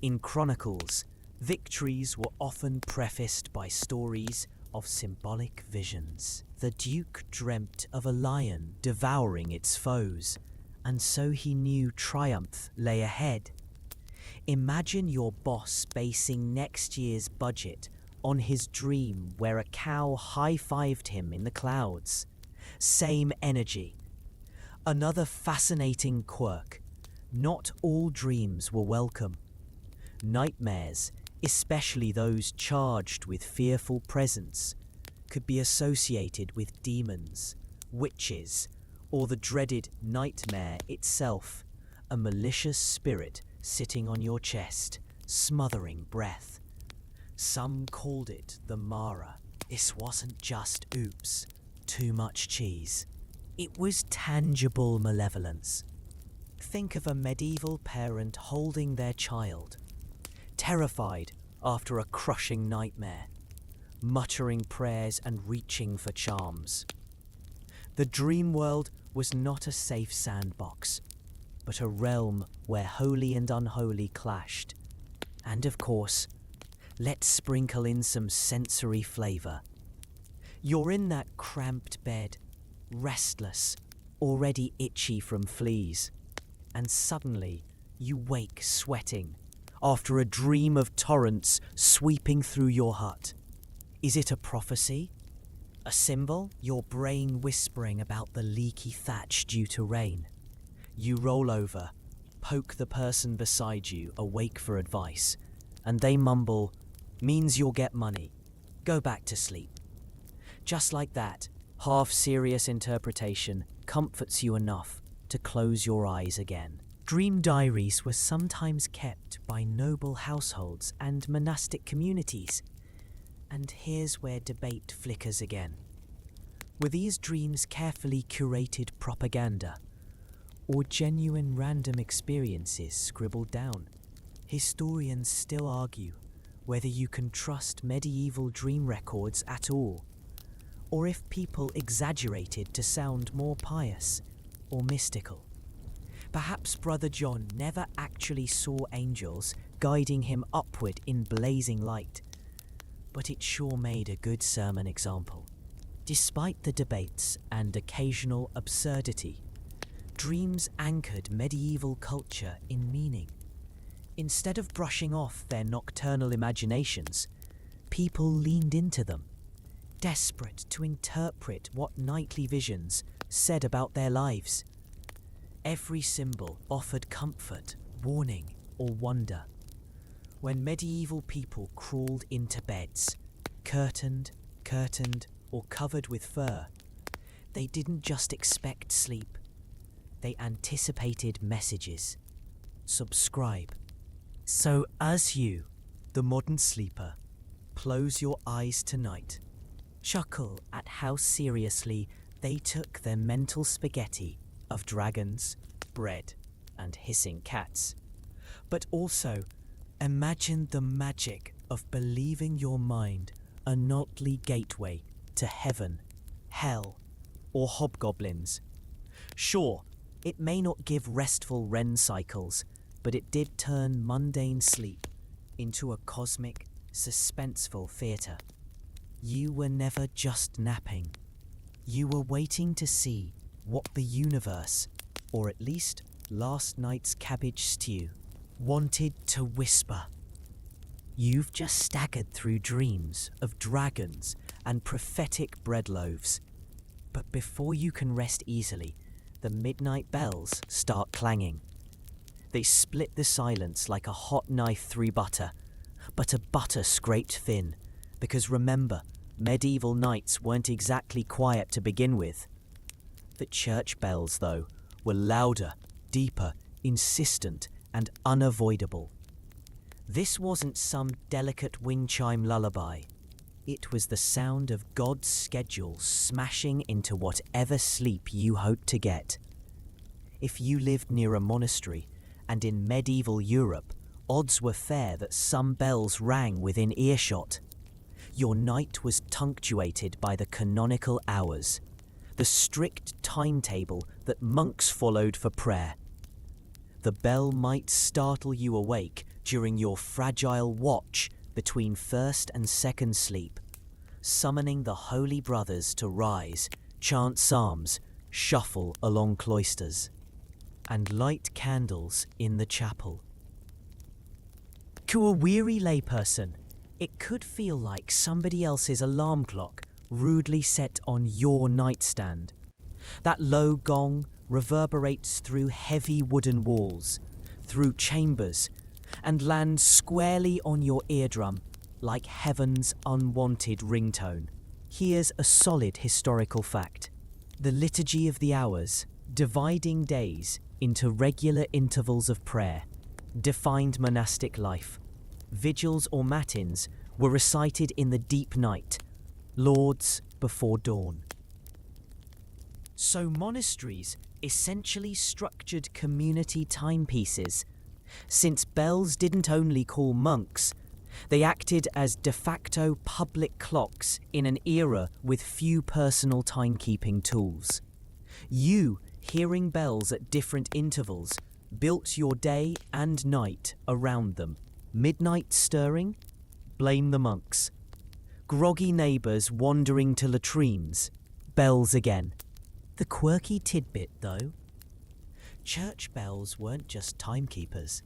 In chronicles, victories were often prefaced by stories of symbolic visions. The Duke dreamt of a lion devouring its foes, and so he knew triumph lay ahead. Imagine your boss basing next year's budget on his dream where a cow high-fived him in the clouds. Same energy. Another fascinating quirk: not all dreams were welcome. Nightmares, especially those charged with fearful presence, could be associated with demons, witches, or the dreaded nightmare itself, a malicious spirit sitting on your chest, smothering breath. Some called it the Mara. This wasn't just oops, too much cheese. It was tangible malevolence. Think of a medieval parent holding their child, terrified after a crushing nightmare, muttering prayers and reaching for charms. The dream world was not a safe sandbox, but a realm where holy and unholy clashed. And of course, let's sprinkle in some sensory flavour. You're in that cramped bed, restless, already itchy from fleas, and suddenly you wake sweating after a dream of torrents sweeping through your hut. Is it a prophecy? A symbol? Your brain whispering about the leaky thatch due to rain. You roll over, poke the person beside you awake for advice, and they mumble, "Means you'll get money. Go back to sleep." Just like that, half-serious interpretation comforts you enough to close your eyes again. Dream diaries were sometimes kept by noble households and monastic communities. And here's where debate flickers again. Were these dreams carefully curated propaganda, or genuine random experiences scribbled down? Historians still argue whether you can trust medieval dream records at all, or if people exaggerated to sound more pious or mystical. Perhaps Brother John never actually saw angels guiding him upward in blazing light, but it sure made a good sermon example. Despite the debates and occasional absurdity, dreams anchored medieval culture in meaning. Instead of brushing off their nocturnal imaginations, people leaned into them, desperate to interpret what nightly visions said about their lives. Every symbol offered comfort, warning, or wonder. When medieval people crawled into beds, curtained, or covered with fur, they didn't just expect sleep. They anticipated messages. Subscribe. So as you, the modern sleeper, close your eyes tonight, chuckle at how seriously they took their mental spaghetti of dragons, bread, and hissing cats. But also, imagine the magic of believing your mind a nightly gateway to heaven, hell, or hobgoblins. Sure, it may not give restful REM cycles, but it did turn mundane sleep into a cosmic, suspenseful theatre. You were never just napping. You were waiting to see what the universe, or at least last night's cabbage stew, wanted to whisper. You've just staggered through dreams of dragons and prophetic bread loaves. But before you can rest easily, the midnight bells start clanging. They split the silence like a hot knife through butter, but a butter scraped thin, because remember, medieval nights weren't exactly quiet to begin with. The church bells, though, were louder, deeper, insistent, and unavoidable. This wasn't some delicate wind chime lullaby. It was the sound of God's schedule smashing into whatever sleep you hoped to get. If you lived near a monastery, and in medieval Europe, odds were fair that some bells rang within earshot. Your night was punctuated by the canonical hours, the strict timetable that monks followed for prayer. The bell might startle you awake during your fragile watch between first and second sleep, summoning the holy brothers to rise, chant psalms, shuffle along cloisters, and light candles in the chapel. To a weary layperson, it could feel like somebody else's alarm clock rudely set on your nightstand. That low gong reverberates through heavy wooden walls, through chambers, and lands squarely on your eardrum like heaven's unwanted ringtone. Here's a solid historical fact. The Liturgy of the Hours, dividing days into regular intervals of prayer, defined monastic life. Vigils or matins were recited in the deep night, lauds before dawn. So monasteries essentially structured community timepieces. Since bells didn't only call monks, they acted as de facto public clocks in an era with few personal timekeeping tools. You, hearing bells at different intervals, built your day and night around them. Midnight stirring? Blame the monks. Groggy neighbours wandering to latrines? Bells again. The quirky tidbit, though. Church bells weren't just timekeepers.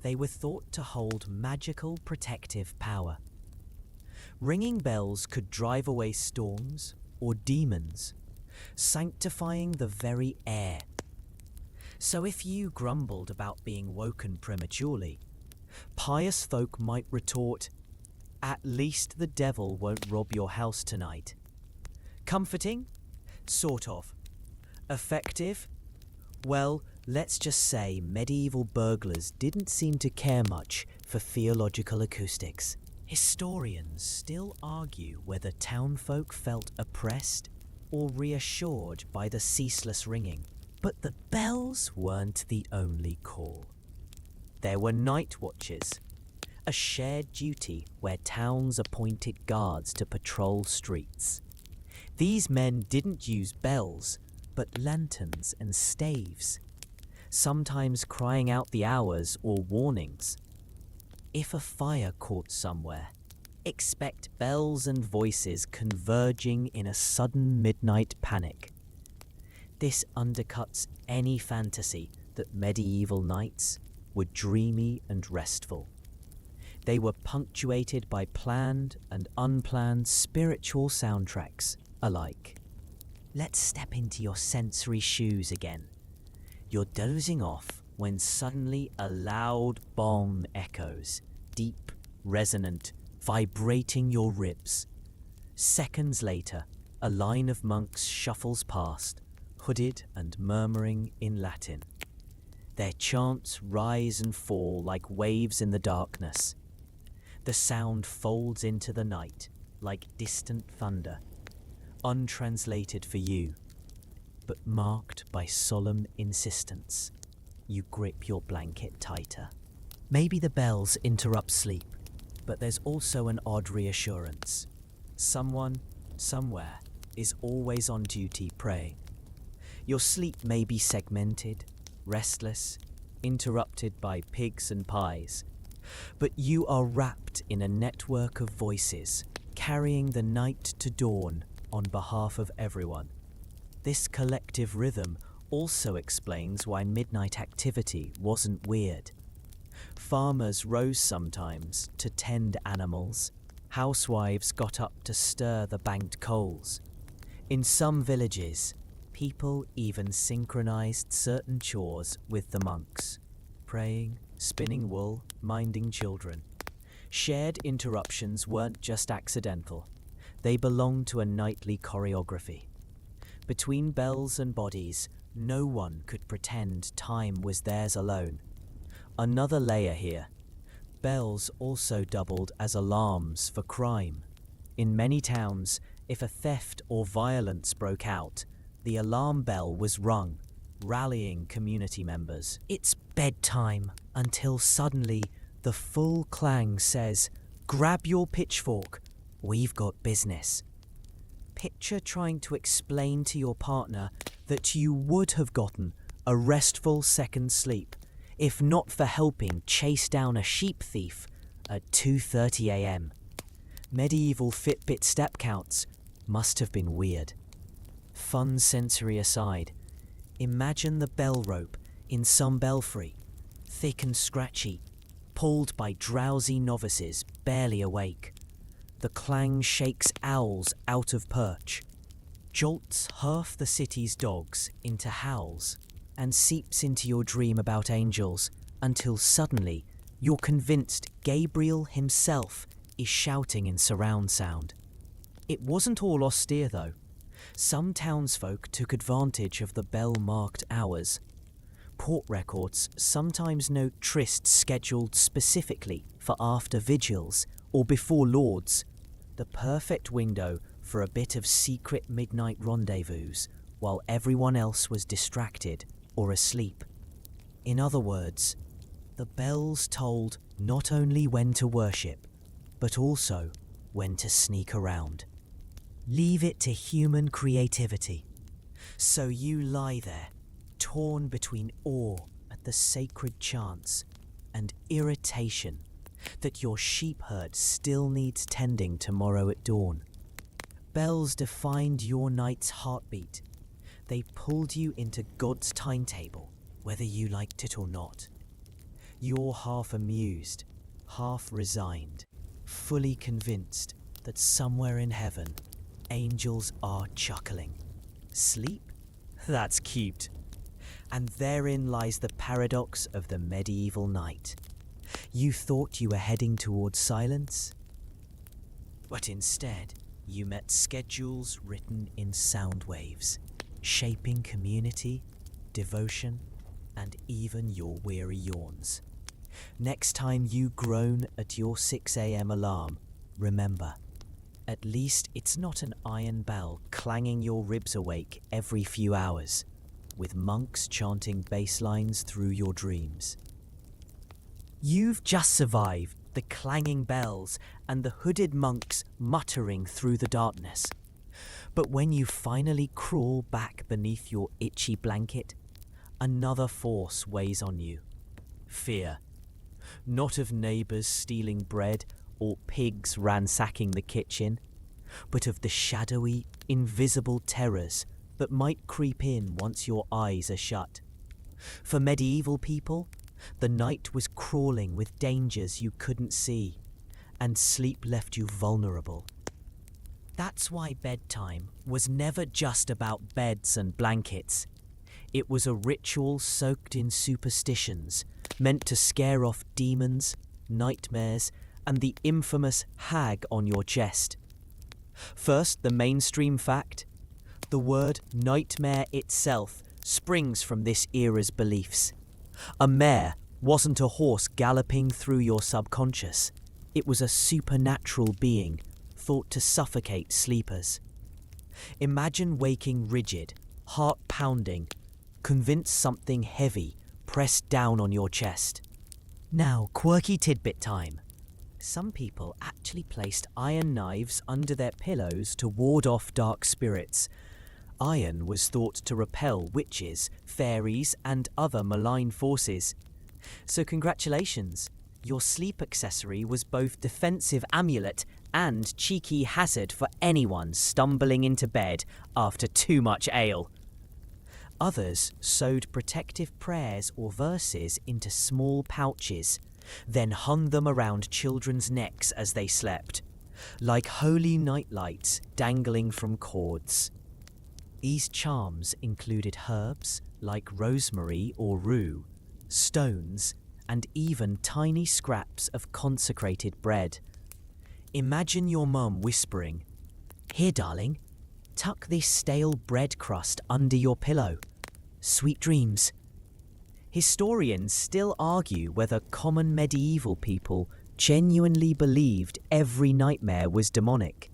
They were thought to hold magical protective power. Ringing bells could drive away storms or demons, sanctifying the very air. So if you grumbled about being woken prematurely, pious folk might retort, "At least the devil won't rob your house tonight." Comforting? Sort of. Effective? Well, let's just say medieval burglars didn't seem to care much for theological acoustics. Historians still argue whether townfolk felt oppressed or reassured by the ceaseless ringing. But the bells weren't the only call. There were night watches, a shared duty where towns appointed guards to patrol streets. These men didn't use bells, but lanterns and staves, sometimes crying out the hours or warnings. If a fire caught somewhere, expect bells and voices converging in a sudden midnight panic. This undercuts any fantasy that medieval nights were dreamy and restful. They were punctuated by planned and unplanned spiritual soundtracks alike. Let's step into your sensory shoes again. You're dozing off when suddenly a loud bong echoes, deep, resonant, vibrating your ribs. Seconds later, a line of monks shuffles past, hooded and murmuring in Latin. Their chants rise and fall like waves in the darkness. The sound folds into the night like distant thunder, untranslated for you, but marked by solemn insistence. You grip your blanket tighter. Maybe the bells interrupt sleep, but there's also an odd reassurance. Someone, somewhere, is always on duty praying. Your sleep may be segmented, restless, interrupted by pigs and pies, but you are wrapped in a network of voices, carrying the night to dawn on behalf of everyone. This collective rhythm also explains why midnight activity wasn't weird. Farmers rose sometimes to tend animals. Housewives got up to stir the banked coals. In some villages, people even synchronized certain chores with the monks, praying, spinning wool, minding children. Shared interruptions weren't just accidental. They belonged to a nightly choreography. Between bells and bodies, no one could pretend time was theirs alone. Another layer here. Bells also doubled as alarms for crime. In many towns, if a theft or violence broke out, the alarm bell was rung, rallying community members. It's bedtime, until suddenly the full clang says, "Grab your pitchfork, we've got business." Picture trying to explain to your partner that you would have gotten a restful second's sleep if not for helping chase down a sheep thief at 2:30 a.m. Medieval Fitbit step counts must have been weird. Fun sensory aside, imagine the bell rope in some belfry, thick and scratchy, pulled by drowsy novices barely awake. The clang shakes owls out of perch, jolts half the city's dogs into howls, and seeps into your dream about angels until suddenly you're convinced Gabriel himself is shouting in surround sound. It wasn't all austere though. Some townsfolk took advantage of the bell-marked hours. Court records sometimes note trysts scheduled specifically for after vigils or before lords, the perfect window for a bit of secret midnight rendezvous while everyone else was distracted or asleep. In other words, the bells told not only when to worship, but also when to sneak around. Leave it to human creativity. So you lie there, torn between awe at the sacred chants and irritation that your sheep herd still needs tending tomorrow at dawn. Bells defined your night's heartbeat. They pulled you into God's timetable, whether you liked it or not. You're half amused, half resigned, fully convinced that somewhere in heaven, angels are chuckling. Sleep? That's cute. And therein lies the paradox of the medieval night. You thought you were heading towards silence, but instead, You met schedules written in sound waves, shaping community, devotion, and even your weary yawns. Next time you groan at your 6 a.m. alarm, remember, at least it's not an iron bell clanging your ribs awake every few hours, with monks chanting bass lines through your dreams. You've just survived the clanging bells and the hooded monks muttering through the darkness. But when you finally crawl back beneath your itchy blanket, another force weighs on you. Fear. Not of neighbours stealing bread or pigs ransacking the kitchen, but of the shadowy, invisible terrors that might creep in once your eyes are shut. For medieval people, the night was crawling with dangers you couldn't see, and sleep left you vulnerable. That's why bedtime was never just about beds and blankets. It was a ritual soaked in superstitions, meant to scare off demons, nightmares, and the infamous hag on your chest. First, the mainstream fact. The word nightmare itself springs from this era's beliefs. A mare wasn't a horse galloping through your subconscious. It was a supernatural being thought to suffocate sleepers. Imagine waking rigid, heart pounding, convinced something heavy pressed down on your chest. Now, quirky tidbit time. Some people actually placed iron knives under their pillows to ward off dark spirits. Iron was thought to repel witches, fairies, and other malign forces. So congratulations, your sleep accessory was both defensive amulet and cheeky hazard for anyone stumbling into bed after too much ale. Others sewed protective prayers or verses into small pouches, then hung them around children's necks as they slept, like holy nightlights dangling from cords. These charms included herbs like rosemary or rue, stones, and even tiny scraps of consecrated bread. Imagine your mum whispering, "Here, darling, tuck this stale bread crust under your pillow. Sweet dreams." Historians still argue whether common medieval people genuinely believed every nightmare was demonic,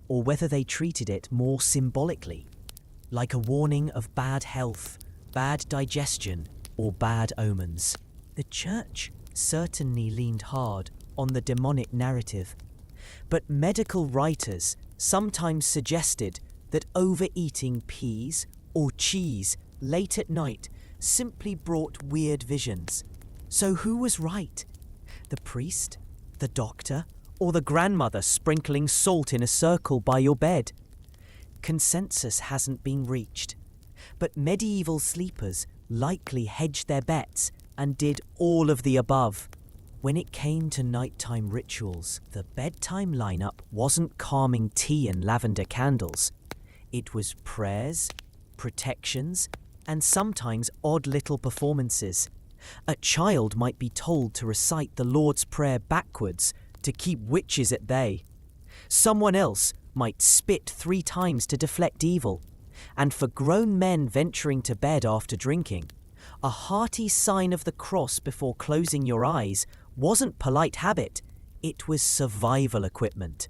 or whether they treated it more symbolically, like a warning of bad health, bad digestion, or bad omens. The church certainly leaned hard on the demonic narrative, but medical writers sometimes suggested that overeating peas or cheese late at night simply brought weird visions. So who was right? The priest, the doctor, or the grandmother sprinkling salt in a circle by your bed? Consensus hasn't been reached, but medieval sleepers likely hedged their bets and did all of the above. When it came to nighttime rituals, the bedtime lineup wasn't calming tea and lavender candles. It was prayers, protections, and sometimes odd little performances. A child might be told to recite the Lord's Prayer backwards to keep witches at bay. Someone else might spit 3 times to deflect evil. And for grown men venturing to bed after drinking, a hearty sign of the cross before closing your eyes wasn't polite habit, it was survival equipment.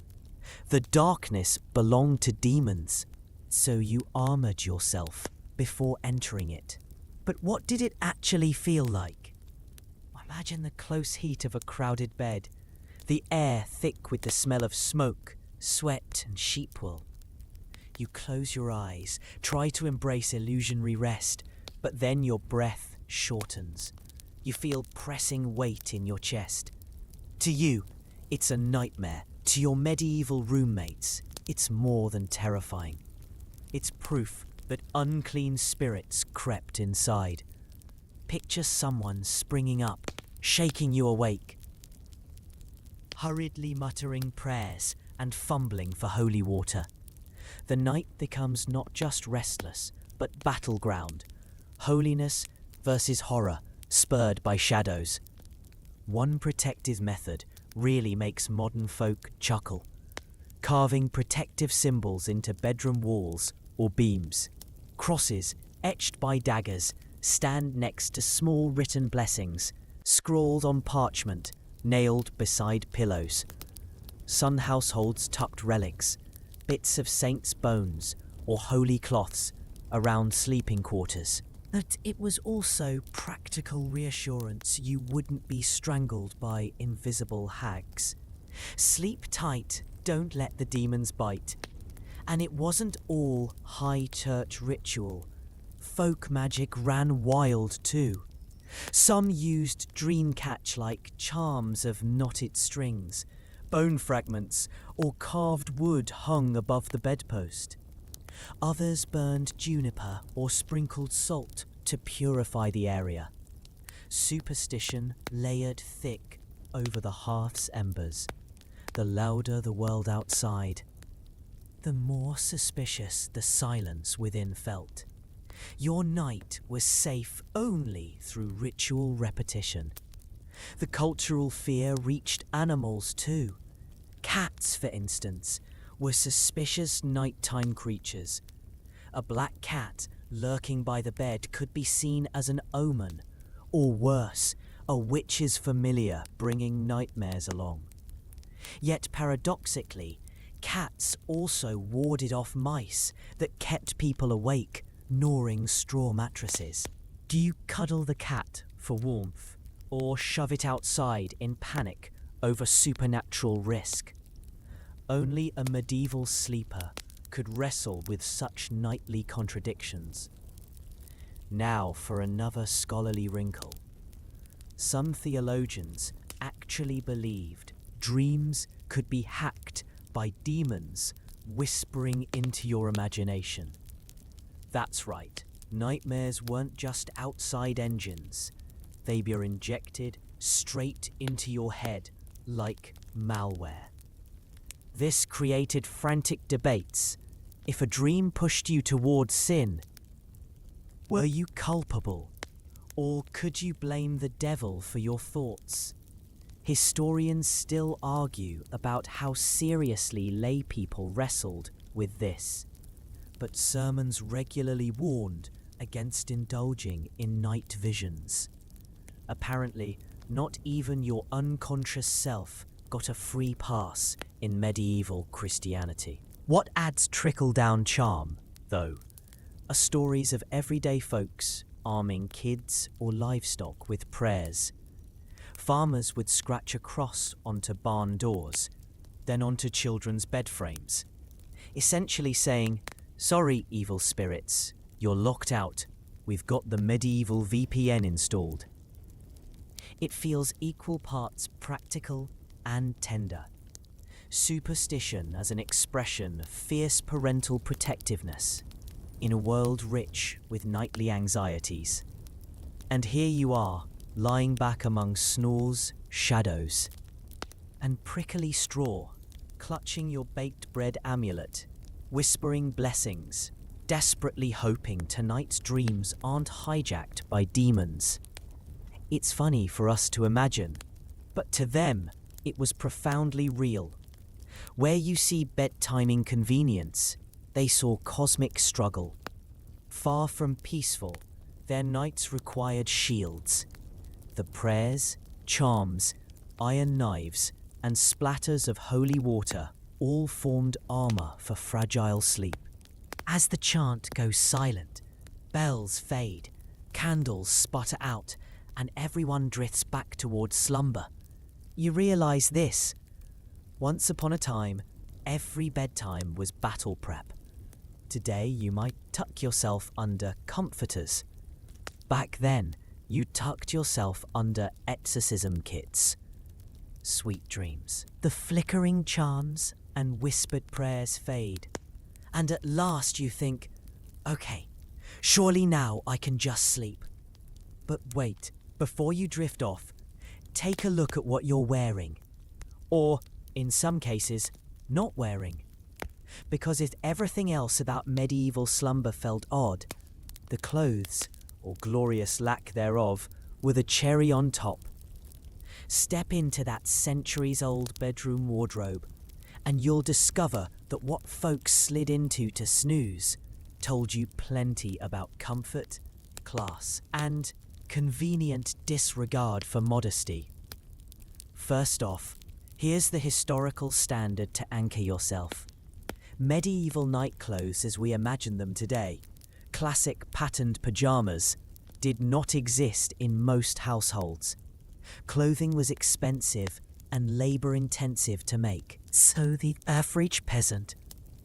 The darkness belonged to demons, so you armoured yourself before entering it. But what did it actually feel like? Imagine the close heat of a crowded bed, the air thick with the smell of smoke, sweat, and sheep wool. You close your eyes, try to embrace illusionary rest, but then your breath shortens. You feel pressing weight in your chest. To you, it's a nightmare. To your medieval roommates, it's more than terrifying. It's proof that unclean spirits crept inside. Picture someone springing up, shaking you awake, hurriedly muttering prayers and fumbling for holy water. The night becomes not just restless, but battleground. Holiness versus horror, spurred by shadows. One protective method really makes modern folk chuckle. carving protective symbols into bedroom walls or beams. Crosses, etched by daggers, stand next to small written blessings, scrawled on parchment, nailed beside pillows. Some households tucked relics, bits of saints' bones or holy cloths around sleeping quarters. But it was also practical reassurance you wouldn't be strangled by invisible hags. Sleep tight, don't let the demons bite. And it wasn't all high church ritual. Folk magic ran wild too. Some used dream catch-like charms of knotted strings, bone fragments, or carved wood hung above the bedpost. Others burned juniper or sprinkled salt to purify the area. Superstition layered thick over the hearth's embers. The louder the world outside, the more suspicious the silence within felt. Your night was safe only through ritual repetition. The cultural fear reached animals too. Cats, for instance, were suspicious nighttime creatures. A black cat lurking by the bed could be seen as an omen, or worse, a witch's familiar bringing nightmares along. Yet paradoxically, cats also warded off mice that kept people awake, gnawing straw mattresses. Do you cuddle the cat for warmth, or shove it outside in panic over supernatural risk? Only a medieval sleeper could wrestle with such nightly contradictions. Now for another scholarly wrinkle. Some theologians actually believed dreams could be hacked by demons whispering into your imagination. That's right, nightmares weren't just outside engines. They were injected straight into your head like malware. This created frantic debates. If a dream pushed you towards sin, were you culpable? Or could you blame the devil for your thoughts? Historians still argue about how seriously lay people wrestled with this, but sermons regularly warned against indulging in night visions. Apparently, not even your unconscious self got a free pass in medieval Christianity. What adds trickle-down charm, though, are stories of everyday folks arming kids or livestock with prayers. Farmers would scratch a cross onto barn doors, then onto children's bed frames, essentially saying, "Sorry, evil spirits, you're locked out. We've got the medieval VPN installed." It feels equal parts practical and tender. Superstition as an expression of fierce parental protectiveness in a world rich with nightly anxieties. And here you are, lying back among snores, shadows, and prickly straw, clutching your baked bread amulet, whispering blessings, desperately hoping tonight's dreams aren't hijacked by demons. It's funny for us to imagine, but to them, it was profoundly real. Where you see bedtime inconvenience, they saw cosmic struggle. Far from peaceful, their nights required shields. The prayers, charms, iron knives, and splatters of holy water all formed armor for fragile sleep. As the chant goes silent, bells fade, candles sputter out, and everyone drifts back towards slumber, you realize this. Once upon a time, every bedtime was battle prep. Today, you might tuck yourself under comforters. Back then, you tucked yourself under exorcism kits. Sweet dreams. The flickering charms and whispered prayers fade. And at last you think, okay, surely now I can just sleep. But wait, before you drift off, take a look at what you're wearing. Or, in some cases, not wearing. Because if everything else about medieval slumber felt odd, the clothes, or glorious lack thereof, were the cherry on top. Step into that centuries-old bedroom wardrobe, and you'll discover that what folks slid into to snooze told you plenty about comfort, class, and convenient disregard for modesty. First off, here's the historical standard to anchor yourself. Medieval nightclothes as we imagine them today, classic patterned pajamas, did not exist in most households. Clothing was expensive and labor-intensive to make, so the average peasant,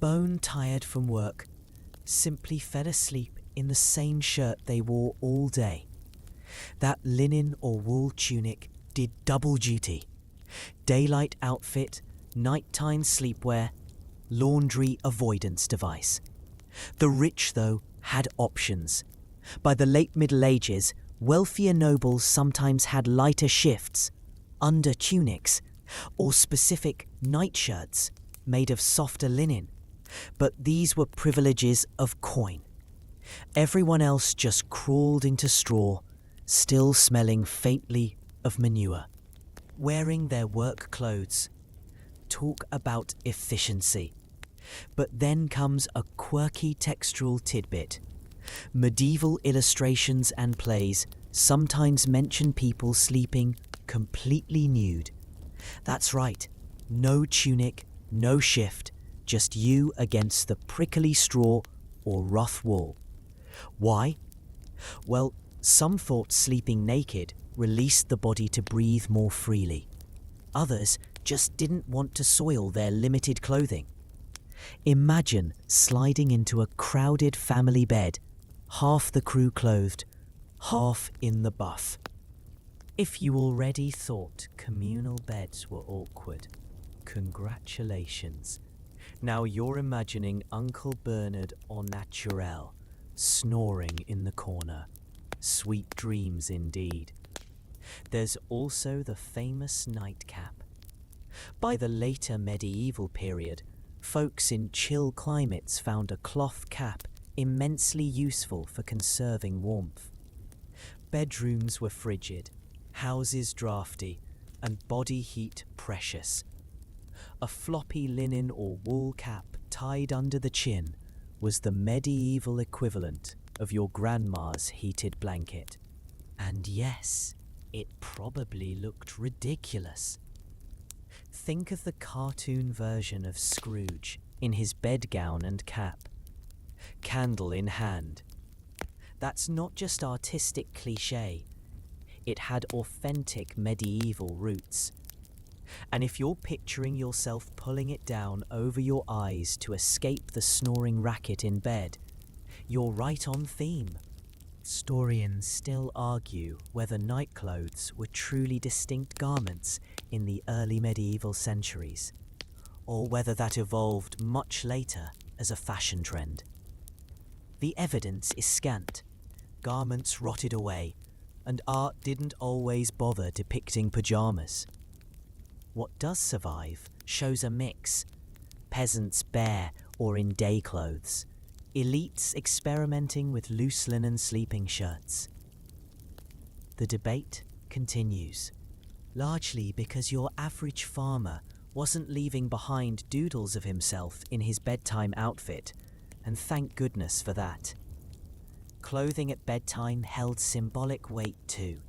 bone-tired from work, simply fell asleep in the same shirt they wore all day. That linen or wool tunic did double duty. Daylight outfit, nighttime sleepwear, laundry avoidance device. The rich, though, had options. By the late Middle Ages, wealthier nobles sometimes had lighter shifts, under tunics, or specific nightshirts made of softer linen, but these were privileges of coin. Everyone else just crawled into straw, still smelling faintly of manure, wearing their work clothes. Talk about efficiency. But then comes a quirky textual tidbit. Medieval illustrations and plays sometimes mention people sleeping completely nude. That's right, no tunic, no shift, just you against the prickly straw or rough wool. Why? Well, some thought sleeping naked released the body to breathe more freely. Others just didn't want to soil their limited clothing. Imagine sliding into a crowded family bed, half the crew clothed, half in the buff. If you already thought communal beds were awkward, congratulations. Now you're imagining Uncle Bernard au naturel, snoring in the corner. Sweet dreams indeed. There's also the famous nightcap. By the later medieval period, folks in chill climates found a cloth cap immensely useful for conserving warmth. Bedrooms were frigid, houses drafty, and body heat precious. A floppy linen or wool cap tied under the chin was the medieval equivalent of your grandma's heated blanket. And yes, it probably looked ridiculous. Think of the cartoon version of Scrooge in his bedgown and cap, candle in hand. That's not just artistic cliché, it had authentic medieval roots. And if you're picturing yourself pulling it down over your eyes to escape the snoring racket in bed, you're right on theme. Historians still argue whether nightclothes were truly distinct garments in the early medieval centuries, or whether that evolved much later as a fashion trend. The evidence is scant. Garments rotted away, and art didn't always bother depicting pajamas. What does survive shows a mix: peasants bare or in day clothes, elites experimenting with loose linen sleeping shirts. The debate continues, largely because your average farmer wasn't leaving behind doodles of himself in his bedtime outfit, and thank goodness for that. Clothing at bedtime held symbolic weight too.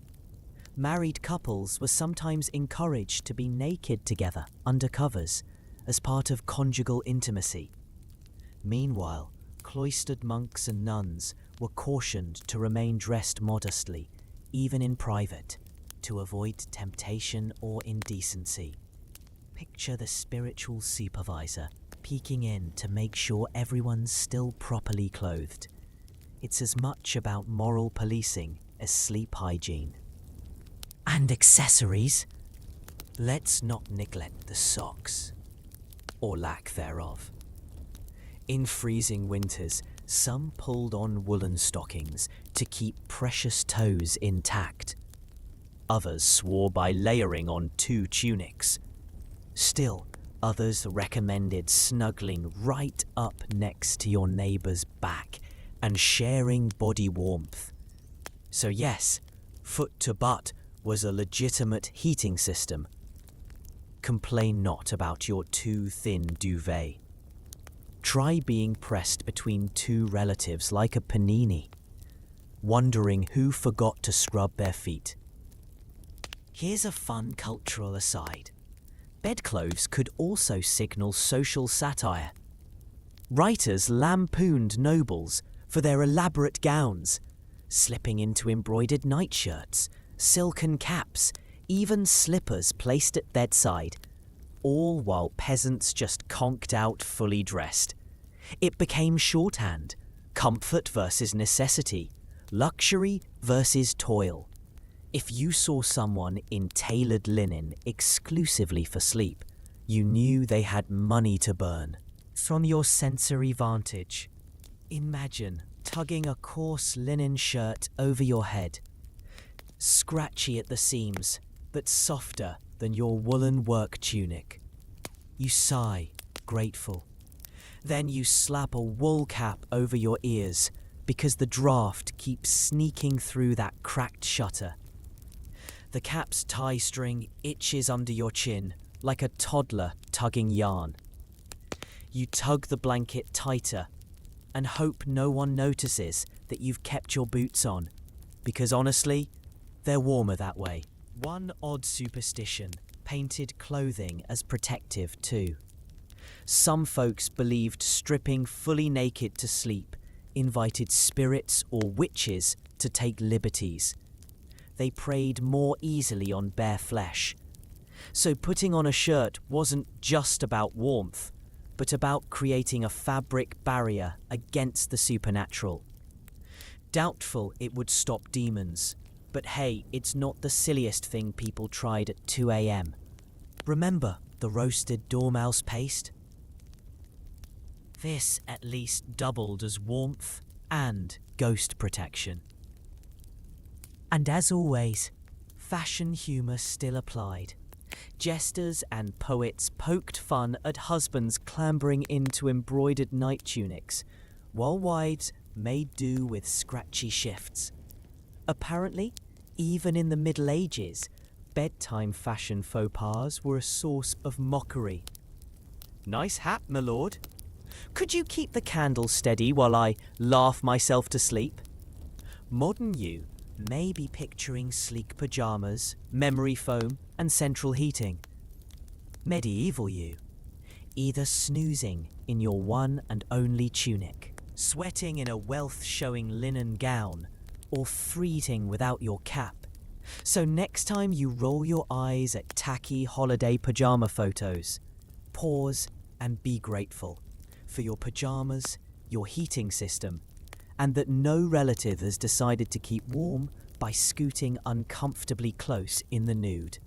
Married couples were sometimes encouraged to be naked together under covers as part of conjugal intimacy. Meanwhile, cloistered monks and nuns were cautioned to remain dressed modestly, even in private, to avoid temptation or indecency. Picture the spiritual supervisor peeking in to make sure everyone's still properly clothed. It's as much about moral policing as sleep hygiene. And accessories. Let's not neglect the socks, or lack thereof. In freezing winters, some pulled on woolen stockings to keep precious toes intact. Others swore by layering on 2 tunics. Still, others recommended snuggling right up next to your neighbour's back and sharing body warmth. So yes, foot to butt was a legitimate heating system. Complain not about your too thin duvet. Try being pressed between two relatives like a panini, wondering who forgot to scrub their feet. Here's a fun cultural aside. Bedclothes could also signal social satire. Writers lampooned nobles for their elaborate gowns, slipping into embroidered nightshirts, silken caps, even slippers placed at bedside, all while peasants just conked out fully dressed. It became shorthand, comfort versus necessity, luxury versus toil. If you saw someone in tailored linen exclusively for sleep, you knew they had money to burn. From your sensory vantage, imagine tugging a coarse linen shirt over your head, scratchy at the seams, but softer than your woolen work tunic. You sigh, grateful. Then you slap a wool cap over your ears because the draft keeps sneaking through that cracked shutter. The cap's tie string itches under your chin like a toddler tugging yarn. You tug the blanket tighter and hope no one notices that you've kept your boots on, because honestly, they're warmer that way. One odd superstition painted clothing as protective too. Some folks believed stripping fully naked to sleep invited spirits or witches to take liberties. They preyed more easily on bare flesh. So putting on a shirt wasn't just about warmth, but about creating a fabric barrier against the supernatural. Doubtful it would stop demons, but hey, it's not the silliest thing people tried at 2 a.m. Remember the roasted dormouse paste? This at least doubled as warmth and ghost protection. And as always, fashion humour still applied. Jesters and poets poked fun at husbands clambering into embroidered night tunics, while wives made do with scratchy shifts. Apparently, even in the Middle Ages, bedtime fashion faux pas were a source of mockery. Nice hat, my lord. Could you keep the candle steady while I laugh myself to sleep? Modern you may be picturing sleek pyjamas, memory foam, and central heating. Medieval you, either snoozing in your one and only tunic, sweating in a wealth-showing linen gown, or freezing without your cap. So next time you roll your eyes at tacky holiday pyjama photos, pause and be grateful for your pyjamas, your heating system, and that no relative has decided to keep warm by scooting uncomfortably close in the nude.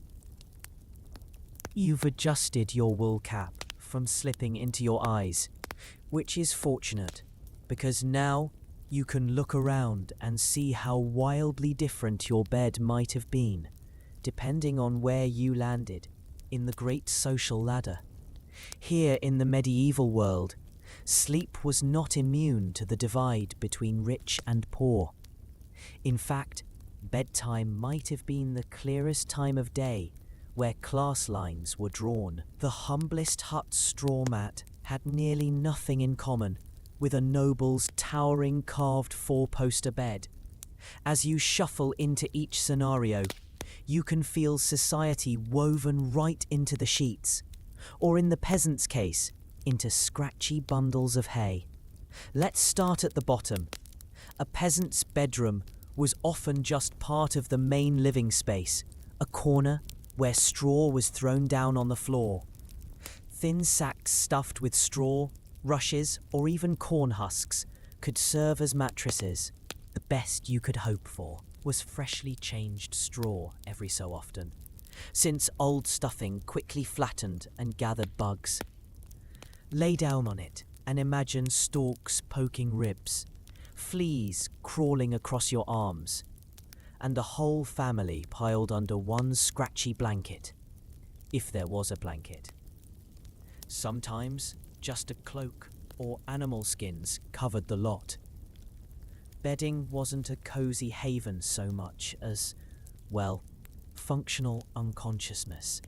You've adjusted your wool cap from slipping into your eyes, which is fortunate, because now you can look around and see how wildly different your bed might have been, depending on where you landed in the great social ladder. Here in the medieval world, sleep was not immune to the divide between rich and poor. In fact, bedtime might have been the clearest time of day where class lines were drawn. The humblest hut's straw mat had nearly nothing in common with a noble's towering carved four-poster bed. As you shuffle into each scenario, you can feel society woven right into the sheets, or in the peasant's case, into scratchy bundles of hay. Let's start at the bottom. A peasant's bedroom was often just part of the main living space, a corner where straw was thrown down on the floor. Thin sacks stuffed with straw, rushes, or even corn husks could serve as mattresses. The best you could hope for was freshly changed straw every so often, since old stuffing quickly flattened and gathered bugs. Lay down on it and imagine stalks poking ribs, fleas crawling across your arms, and a whole family piled under one scratchy blanket, if there was a blanket. Sometimes just a cloak or animal skins covered the lot. Bedding wasn't a cozy haven so much as, well, functional unconsciousness.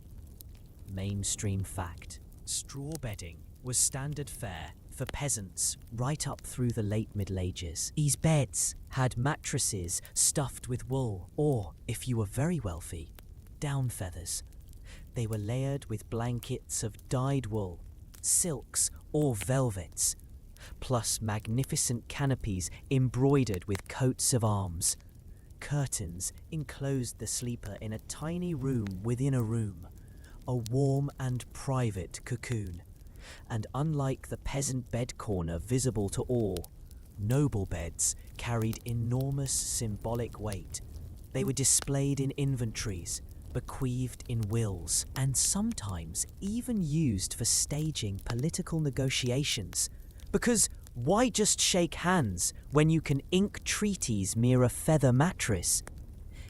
mainstream fact. Straw bedding was standard fare for peasants right up through the late Middle Ages. These beds had mattresses stuffed with wool, or, if you were very wealthy, down feathers. They were layered with blankets of dyed wool, silks or velvets, plus magnificent canopies embroidered with coats of arms. Curtains enclosed the sleeper in a tiny room within a room, a warm and private cocoon. And unlike the peasant bed corner visible to all, noble beds carried enormous symbolic weight. They were displayed in inventories, bequeathed in wills, and sometimes even used for staging political negotiations. Because why just shake hands when you can ink treaties near a feather mattress?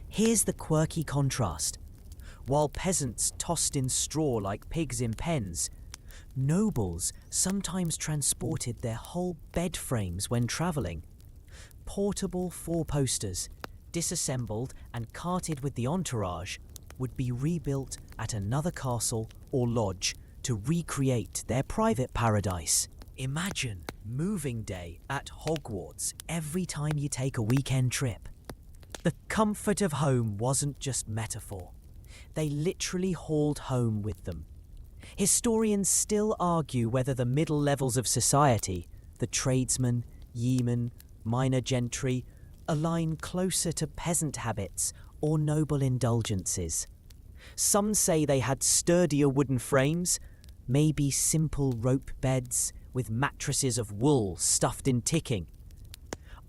Here's the quirky contrast. While peasants tossed in straw like pigs in pens, nobles sometimes transported their whole bed frames when travelling. Portable four-posters, disassembled and carted with the entourage, would be rebuilt at another castle or lodge to recreate their private paradise. Imagine moving day at Hogwarts every time you take a weekend trip. The comfort of home wasn't just metaphor. They literally hauled home with them. Historians still argue whether the middle levels of society, the tradesmen, yeomen, minor gentry, align closer to peasant habits or noble indulgences. Some say they had sturdier wooden frames, maybe simple rope beds with mattresses of wool stuffed in ticking.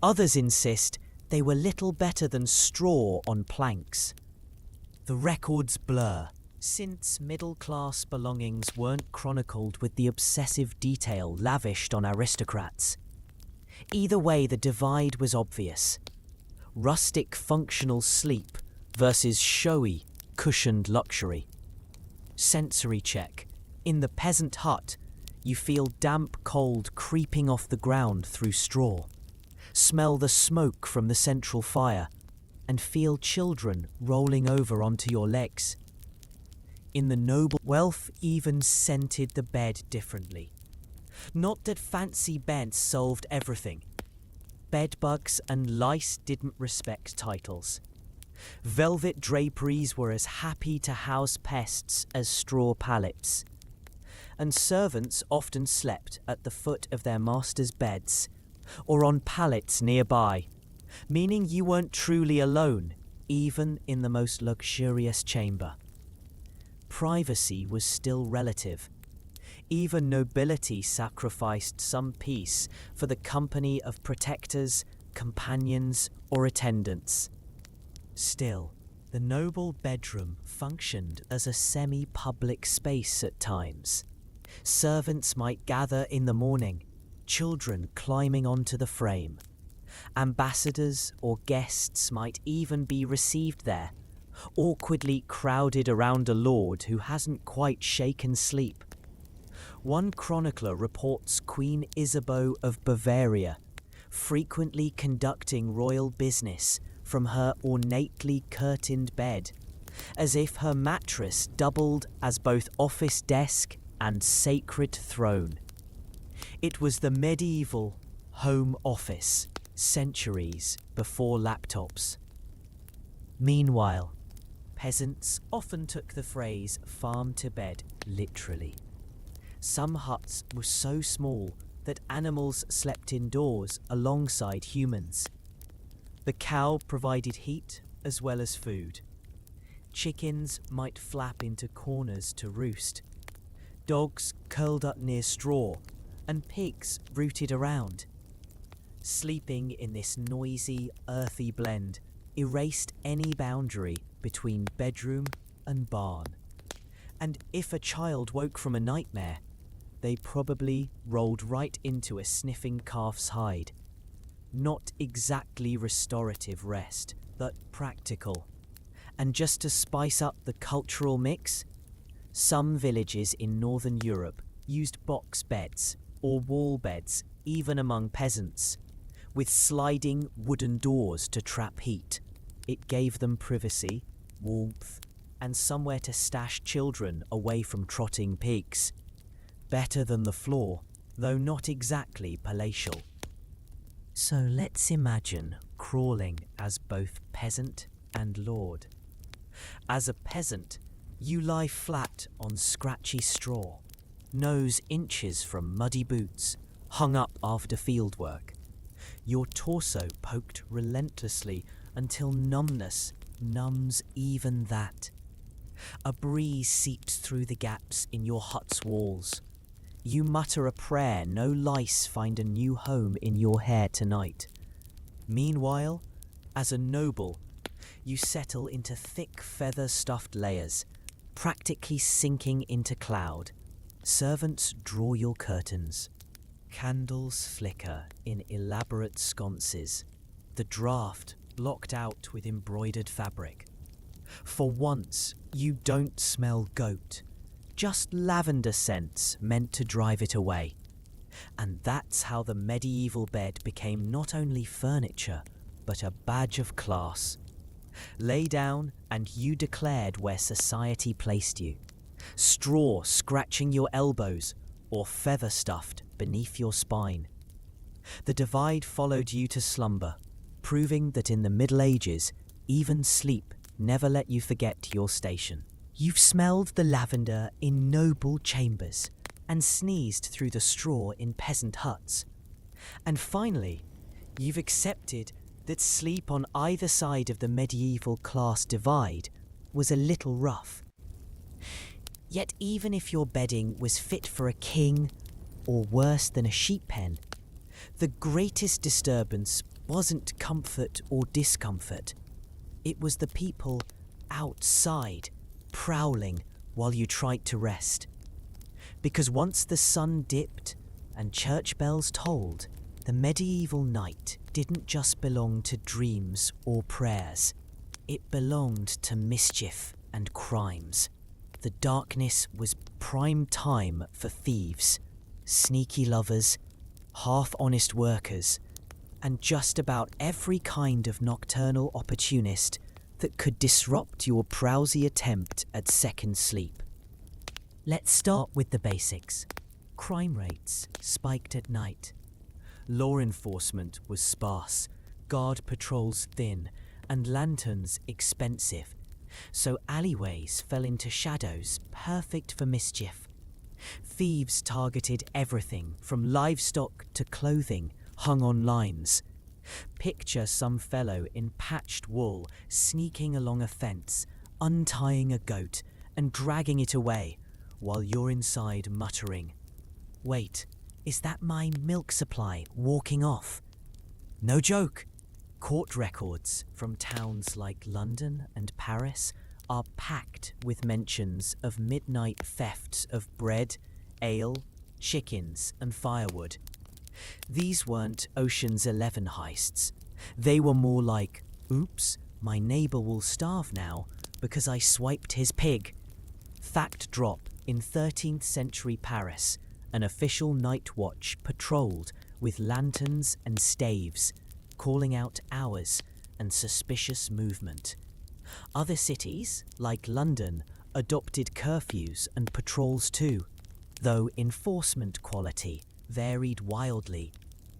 Others insist they were little better than straw on planks. The records blur, since middle-class belongings weren't chronicled with the obsessive detail lavished on aristocrats. Either way, the divide was obvious. Rustic functional sleep versus showy, cushioned luxury. Sensory check. In the peasant hut, you feel damp cold creeping off the ground through straw. Smell the smoke from the central fire and feel children rolling over onto your legs. In the noble, wealth even scented the bed differently. Not that fancy beds solved everything. Bedbugs and lice didn't respect titles. Velvet draperies were as happy to house pests as straw pallets. And servants often slept at the foot of their masters' beds or on pallets nearby, meaning you weren't truly alone, even in the most luxurious chamber. Privacy was still relative. Even nobility sacrificed some peace for the company of protectors, companions, or attendants. Still, the noble bedroom functioned as a semi-public space at times. Servants might gather in the morning, children climbing onto the frame. Ambassadors or guests might even be received there, awkwardly crowded around a lord who hasn't quite shaken sleep. One chronicler reports Queen Isabeau of Bavaria frequently conducting royal business from her ornately curtained bed, as if her mattress doubled as both office desk and sacred throne. It was the medieval home office, centuries before laptops. Meanwhile, peasants often took the phrase farm to bed literally. Some huts were so small that animals slept indoors alongside humans. The cow provided heat as well as food. Chickens might flap into corners to roost. Dogs curled up near straw, and pigs rooted around. Sleeping in this noisy, earthy blend erased any boundary between bedroom and barn. And if a child woke from a nightmare, they probably rolled right into a sniffing calf's hide. Not exactly restorative rest, but practical. And just to spice up the cultural mix, some villages in northern Europe used box beds or wall beds, even among peasants, with sliding wooden doors to trap heat. It gave them privacy, warmth, and somewhere to stash children away from trotting pigs. Better than the floor, though not exactly palatial. So let's imagine crawling as both peasant and lord. As a peasant, you lie flat on scratchy straw, nose inches from muddy boots, hung up after fieldwork. Your torso poked relentlessly until numbness numbs even that. A breeze seeps through the gaps in your hut's walls. You mutter a prayer no lice find a new home in your hair tonight. Meanwhile, as a noble, you settle into thick feather-stuffed layers, practically sinking into cloud. Servants draw your curtains. Candles flicker in elaborate sconces, the draught blocked out with embroidered fabric. For once, you don't smell goat, just lavender scents meant to drive it away. And that's how the medieval bed became not only furniture, but a badge of class. Lay down and you declared where society placed you. Straw scratching your elbows or feather stuffed beneath your spine. The divide followed you to slumber, proving that in the Middle Ages, even sleep never let you forget your station. You've smelled the lavender in noble chambers and sneezed through the straw in peasant huts. And finally, you've accepted that sleep on either side of the medieval class divide was a little rough. Yet even if your bedding was fit for a king, or worse than a sheep pen, the greatest disturbance wasn't comfort or discomfort. It was the people outside, prowling while you tried to rest. Because once the sun dipped and church bells tolled, the medieval night didn't just belong to dreams or prayers. It belonged to mischief and crimes. The darkness was prime time for thieves, sneaky lovers, half-honest workers, and just about every kind of nocturnal opportunist that could disrupt your frowsy attempt at second sleep. Let's start with the basics. Crime rates spiked at night. Law enforcement was sparse, guard patrols thin, and lanterns expensive, so alleyways fell into shadows perfect for mischief. Thieves targeted everything from livestock to clothing hung on lines. Picture some fellow in patched wool sneaking along a fence, untying a goat and dragging it away, while you're inside muttering, "Wait, is that my milk supply walking off?" No joke. Court records from towns like London and Paris are packed with mentions of midnight thefts of bread, ale, chickens and firewood. These weren't Ocean's 11 heists. They were more like, "Oops, my neighbour will starve now because I swiped his pig." Fact drop: in 13th century Paris, an official night watch patrolled with lanterns and staves, calling out hours and suspicious movement. Other cities, like London, adopted curfews and patrols too, though enforcement quality varied wildly.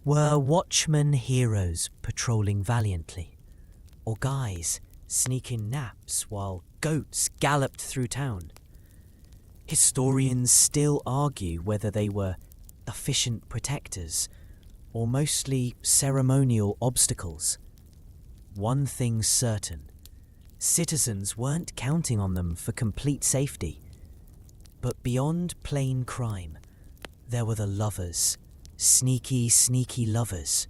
Were watchmen heroes patrolling valiantly, or guys sneaking naps while goats galloped through town? Historians still argue whether they were efficient protectors or mostly ceremonial obstacles. One thing's certain: citizens weren't counting on them for complete safety. But beyond plain crime, there were the lovers, sneaky, sneaky lovers.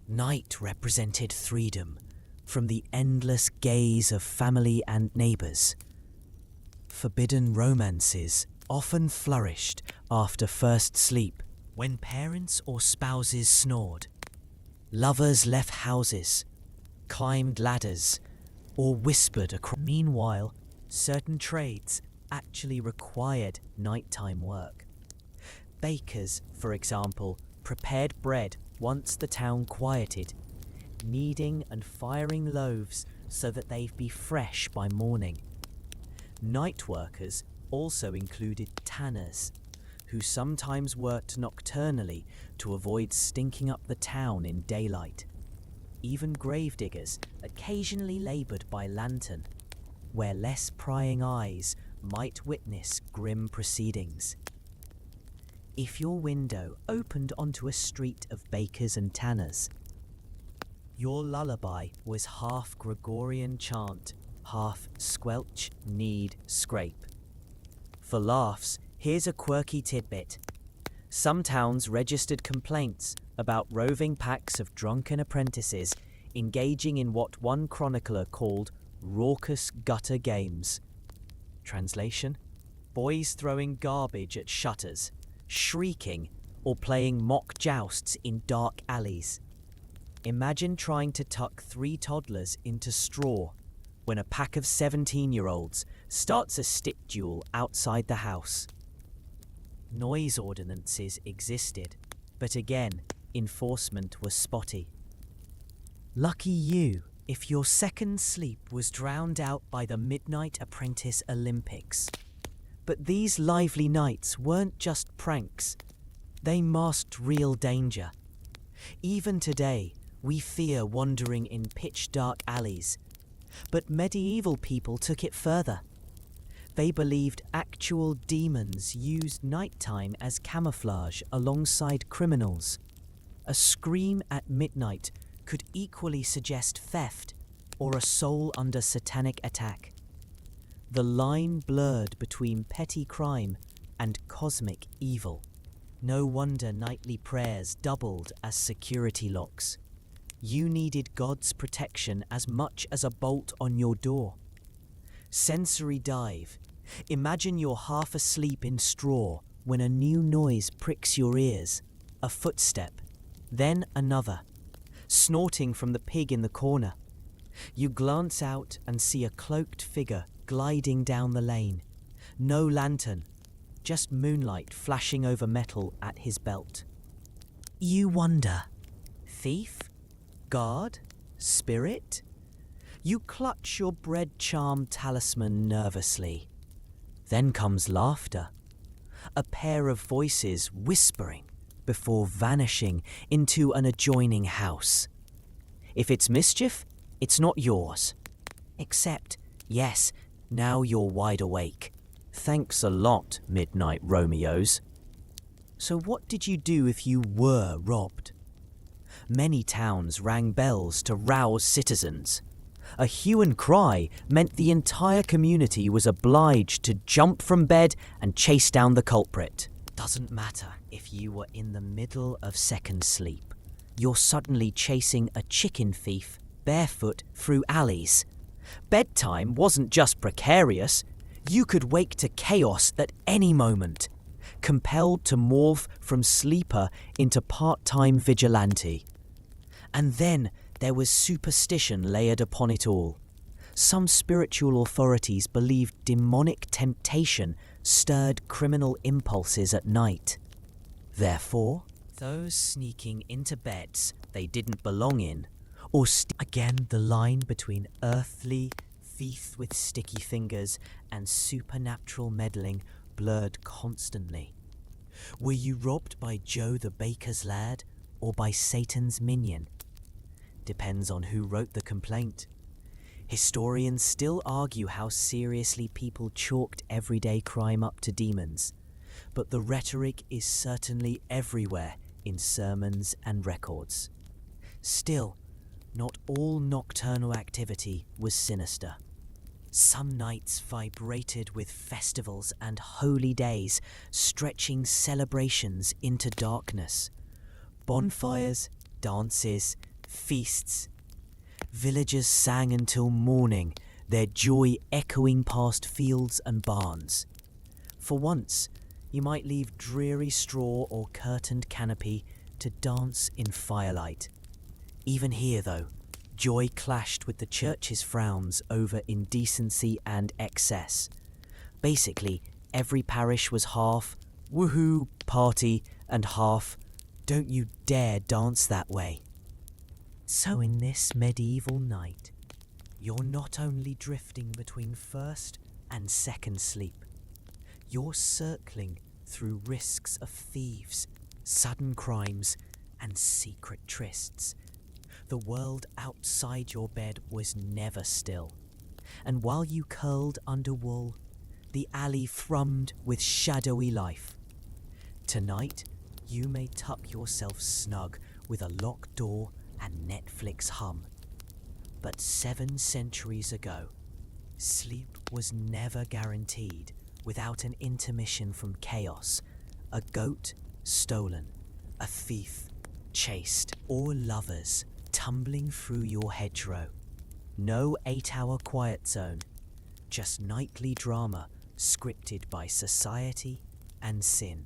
Night represented freedom from the endless gaze of family and neighbours. Forbidden romances often flourished after first sleep, when parents or spouses snored. Lovers left houses, climbed ladders, or whispered across. Meanwhile, certain trades actually required nighttime work. Bakers, for example, prepared bread once the town quieted, kneading and firing loaves so that they'd be fresh by morning. Night workers also included tanners, who sometimes worked nocturnally to avoid stinking up the town in daylight. Even gravediggers occasionally laboured by lantern, where less prying eyes might witness grim proceedings. If your window opened onto a street of bakers and tanners, your lullaby was half Gregorian chant, half squelch, knead, scrape. For laughs, here's a quirky tidbit. Some towns registered complaints about roving packs of drunken apprentices engaging in what one chronicler called raucous gutter games. Translation: boys throwing garbage at shutters, shrieking, or playing mock jousts in dark alleys. Imagine trying to tuck 3 toddlers into straw when a pack of 17-year-olds starts a stick duel outside the house. Noise ordinances existed, but again, enforcement was spotty. Lucky you if your second sleep was drowned out by the Midnight Apprentice Olympics. But these lively nights weren't just pranks. They masked real danger. Even today, we fear wandering in pitch-dark alleys. But medieval people took it further. They believed actual demons used nighttime as camouflage alongside criminals. A scream at midnight could equally suggest theft or a soul under satanic attack. The line blurred between petty crime and cosmic evil. No wonder nightly prayers doubled as security locks. You needed God's protection as much as a bolt on your door. Sensory dive. Imagine you're half asleep in straw when a new noise pricks your ears. A footstep, then another, snorting from the pig in the corner. You glance out and see a cloaked figure gliding down the lane. No lantern, just moonlight flashing over metal at his belt. You wonder, thief? Guard? Spirit? You clutch your bread charm talisman nervously. Then comes laughter, a pair of voices whispering before vanishing into an adjoining house. If it's mischief, it's not yours. Except, yes, now you're wide awake. Thanks a lot, Midnight Romeos. So what did you do if you were robbed? Many towns rang bells to rouse citizens. A hue and cry meant the entire community was obliged to jump from bed and chase down the culprit. Doesn't matter if you were in the middle of second sleep. You're suddenly chasing a chicken thief barefoot through alleys. Bedtime wasn't just precarious. You could wake to chaos at any moment, compelled to morph from sleeper into part-time vigilante. And then there was superstition layered upon it all. Some spiritual authorities believed demonic temptation stirred criminal impulses at night. Therefore, those sneaking into beds they didn't belong in, or again the line between earthly thief with sticky fingers and supernatural meddling blurred constantly. Were you robbed by Joe the baker's lad or by Satan's minion? Depends on who wrote the complaint. Historians still argue how seriously people chalked everyday crime up to demons, but the rhetoric is certainly everywhere in sermons and records. Still, not all nocturnal activity was sinister. Some nights vibrated with festivals and holy days, stretching celebrations into darkness. Bonfires, dances, feasts. Villagers sang until morning, their joy echoing past fields and barns. For once, you might leave dreary straw or curtained canopy to dance in firelight. Even here, though, joy clashed with the church's frowns over indecency and excess. Basically, every parish was half woohoo party and half don't you dare dance that way. So in this medieval night, you're not only drifting between first and second sleep. You're circling through risks of thieves, sudden crimes, and secret trysts. The world outside your bed was never still, and while you curled under wool, the alley thrummed with shadowy life. Tonight, you may tuck yourself snug with a locked door and Netflix hum. But 7 centuries ago, sleep was never guaranteed without an intermission from chaos, a goat stolen, a thief chased, or lovers tumbling through your hedgerow. No 8-hour quiet zone, just nightly drama scripted by society and sin,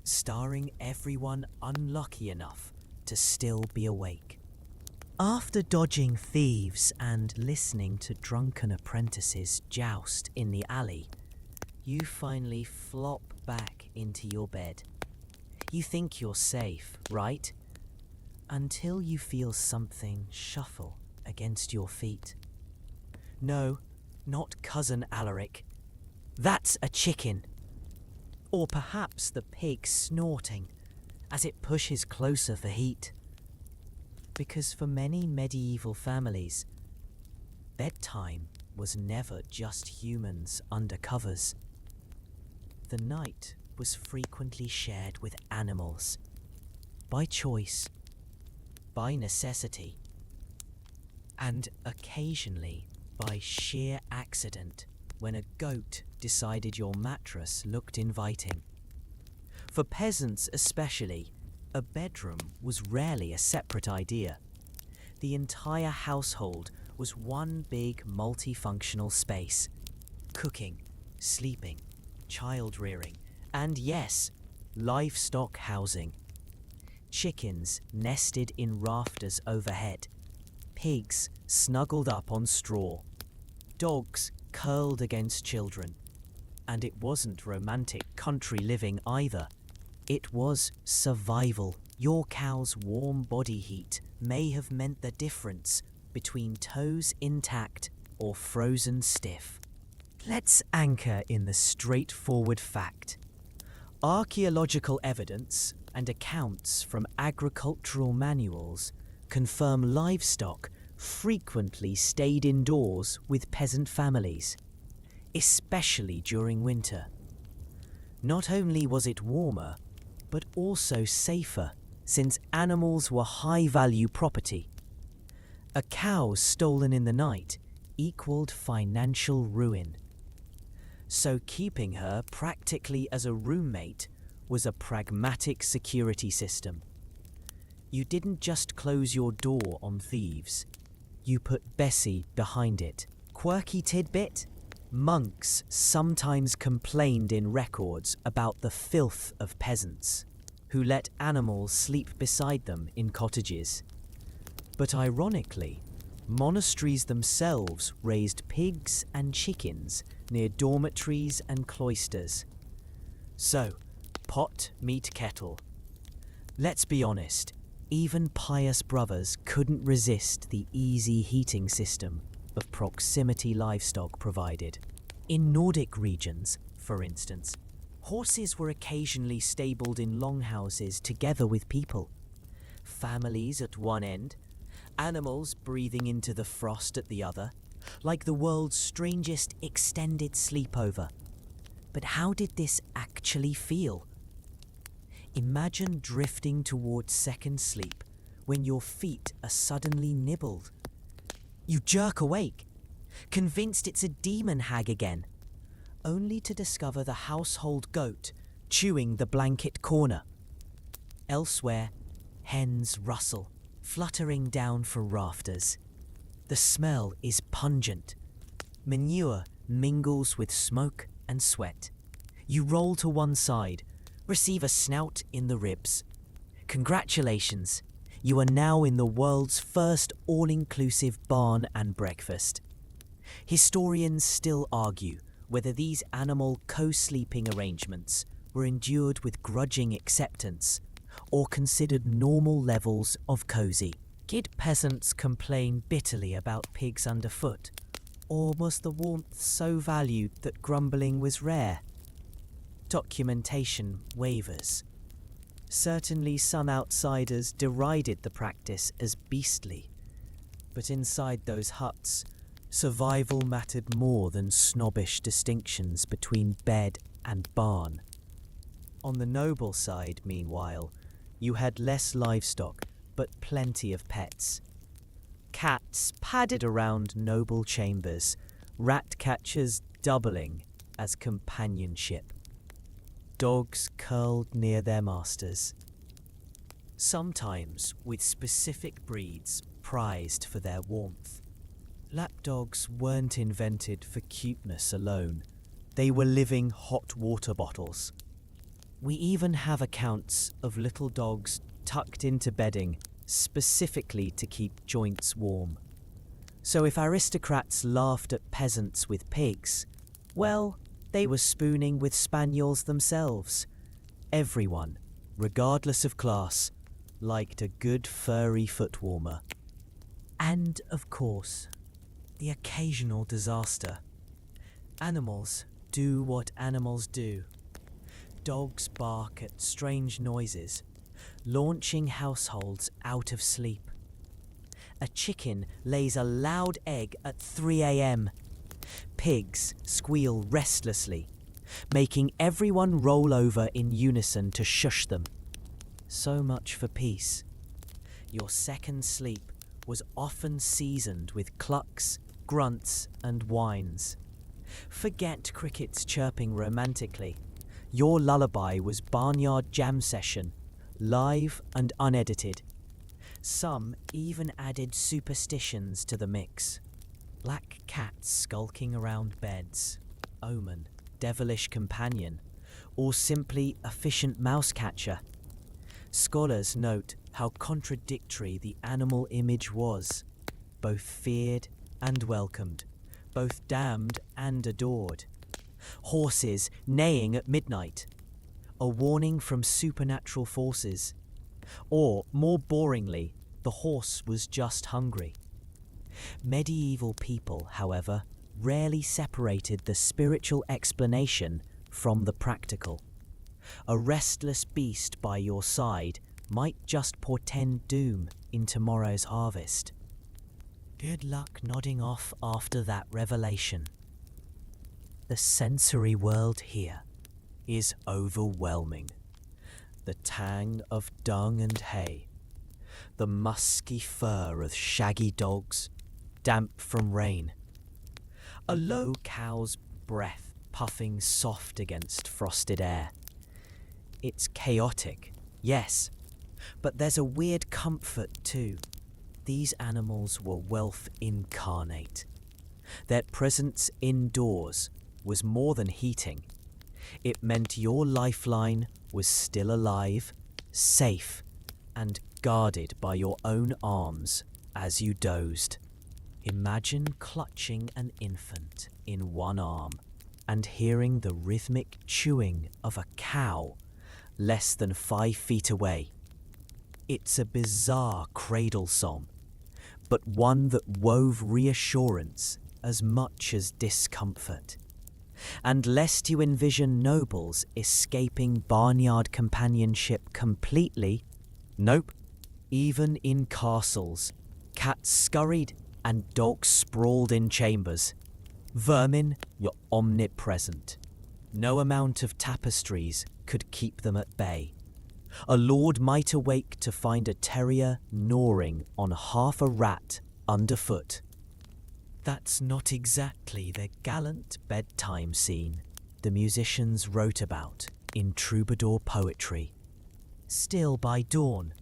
starring everyone unlucky enough to still be awake. After dodging thieves and listening to drunken apprentices joust in the alley, you finally flop back into your bed. You think you're safe, right? Until you feel something shuffle against your feet. No, not Cousin Alaric. That's a chicken. Or perhaps the pig snorting as it pushes closer for heat. Because for many medieval families, bedtime was never just humans under covers. The night was frequently shared with animals, by choice, by necessity, and occasionally by sheer accident when a goat decided your mattress looked inviting. For peasants especially, a bedroom was rarely a separate idea. The entire household was one big multifunctional space. Cooking, sleeping, child rearing, and yes, livestock housing. Chickens nested in rafters overhead. Pigs snuggled up on straw. Dogs curled against children. And it wasn't romantic country living either. It was survival. Your cow's warm body heat may have meant the difference between toes intact or frozen stiff. Let's anchor in the straightforward fact. Archaeological evidence and accounts from agricultural manuals confirm livestock frequently stayed indoors with peasant families, especially during winter. Not only was it warmer, but also safer, since animals were high-value property. A cow stolen in the night equaled financial ruin. So keeping her practically as a roommate was a pragmatic security system. You didn't just close your door on thieves. You put Bessie behind it. Quirky tidbit? Monks sometimes complained in records about the filth of peasants, who let animals sleep beside them in cottages. But ironically, monasteries themselves raised pigs and chickens near dormitories and cloisters. So, pot meet kettle. Let's be honest, even pious brothers couldn't resist the easy heating system of proximity livestock provided. In Nordic regions, for instance, horses were occasionally stabled in longhouses together with people. Families at one end, animals breathing into the frost at the other, like the world's strangest extended sleepover. But how did this actually feel? Imagine drifting towards second sleep when your feet are suddenly nibbled. You jerk awake, convinced it's a demon hag again, only to discover the household goat chewing the blanket corner. Elsewhere, hens rustle, fluttering down from rafters. The smell is pungent. Manure mingles with smoke and sweat. You roll to one side, receive a snout in the ribs. Congratulations, you are now in the world's first all-inclusive barn and breakfast. Historians still argue whether these animal co-sleeping arrangements were endured with grudging acceptance or considered normal levels of cozy. Did peasants complain bitterly about pigs underfoot, Or was the warmth so valued that grumbling was rare? Documentation wavers. Certainly some outsiders derided the practice as beastly, but inside those huts, survival mattered more than snobbish distinctions between bed and barn. On the noble side, meanwhile, you had less livestock, but plenty of pets. Cats padded around noble chambers, rat catchers doubling as companionship. Dogs curled near their masters, sometimes with specific breeds prized for their warmth. Lapdogs weren't invented for cuteness alone. They were living hot water bottles. We even have accounts of little dogs tucked into bedding specifically to keep joints warm. So if aristocrats laughed at peasants with pigs, well, they were spooning with spaniels themselves. Everyone, regardless of class, liked a good furry foot warmer. And, of course, the occasional disaster. Animals do what animals do. Dogs bark at strange noises, launching households out of sleep. A chicken lays a loud egg at 3 a.m. Pigs squeal restlessly, making everyone roll over in unison to shush them. So much for peace. Your second sleep was often seasoned with clucks, grunts, and whines. Forget crickets chirping romantically. Your lullaby was barnyard jam session, live and unedited. Some even added superstitions to the mix. Black cats skulking around beds, omen, devilish companion, or simply efficient mouse catcher. Scholars note how contradictory the animal image was, both feared and welcomed, both damned and adored. Horses neighing at midnight, a warning from supernatural forces. Or, more boringly, the horse was just hungry. Medieval people, however, rarely separated the spiritual explanation from the practical. A restless beast by your side might just portend doom in tomorrow's harvest. Good luck nodding off after that revelation. The sensory world here is overwhelming. The tang of dung and hay, the musky fur of shaggy dogs, damp from rain, a low cow's breath puffing soft against frosted air. It's chaotic, yes, but there's a weird comfort too. These animals were wealth incarnate. Their presence indoors was more than heating. It meant your lifeline was still alive, safe, and guarded by your own arms as you dozed. Imagine clutching an infant in one arm and hearing the rhythmic chewing of a cow less than 5 feet away. It's a bizarre cradle song, but one that wove reassurance as much as discomfort. And lest you envision nobles escaping barnyard companionship completely, nope, even in castles, cats scurried and dogs sprawled in chambers. Vermin were omnipresent. No amount of tapestries could keep them at bay. A lord might awake to find a terrier gnawing on half a rat underfoot. That's not exactly the gallant bedtime scene the musicians wrote about in troubadour poetry. Still by dawn,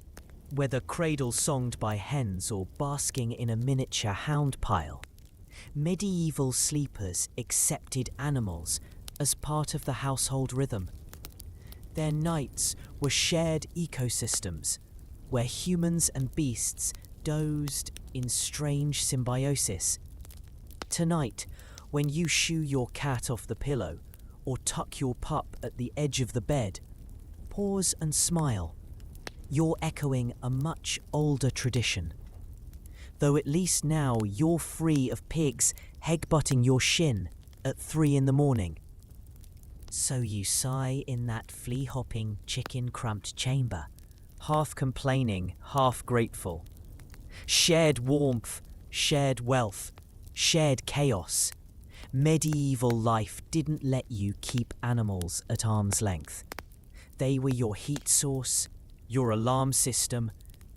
whether cradle-songed by hens or basking in a miniature hound pile, medieval sleepers accepted animals as part of the household rhythm. Their nights were shared ecosystems where humans and beasts dozed in strange symbiosis. Tonight, when you shoo your cat off the pillow or tuck your pup at the edge of the bed, pause and smile. You're echoing a much older tradition. Though at least now you're free of pigs headbutting your shin at 3 in the morning. So you sigh in that flea-hopping, chicken-cramped chamber, half complaining, half grateful. Shared warmth, shared wealth, shared chaos. Medieval life didn't let you keep animals at arm's length. They were your heat source, your alarm system,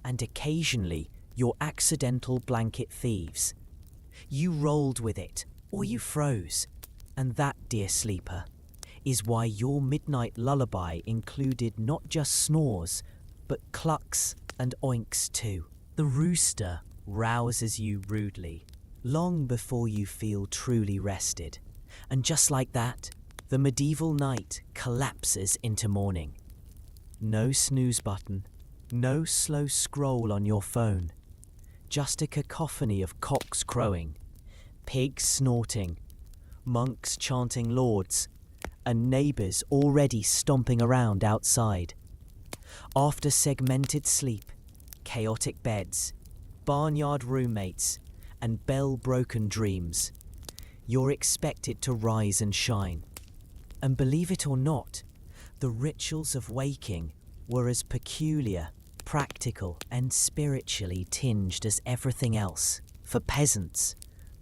and occasionally your accidental blanket thieves. You rolled with it, or you froze, and that, dear sleeper, is why your midnight lullaby included not just snores, but clucks and oinks too. The rooster rouses you rudely, long before you feel truly rested, and just like that, the medieval night collapses into morning. No snooze button, no slow scroll on your phone, just a cacophony of cocks crowing, pigs snorting, monks chanting lauds, and neighbours already stomping around outside. After segmented sleep, chaotic beds, barnyard roommates, and bell-broken dreams, you're expected to rise and shine. And believe it or not, the rituals of waking were as peculiar, practical, and spiritually tinged as everything else. For peasants,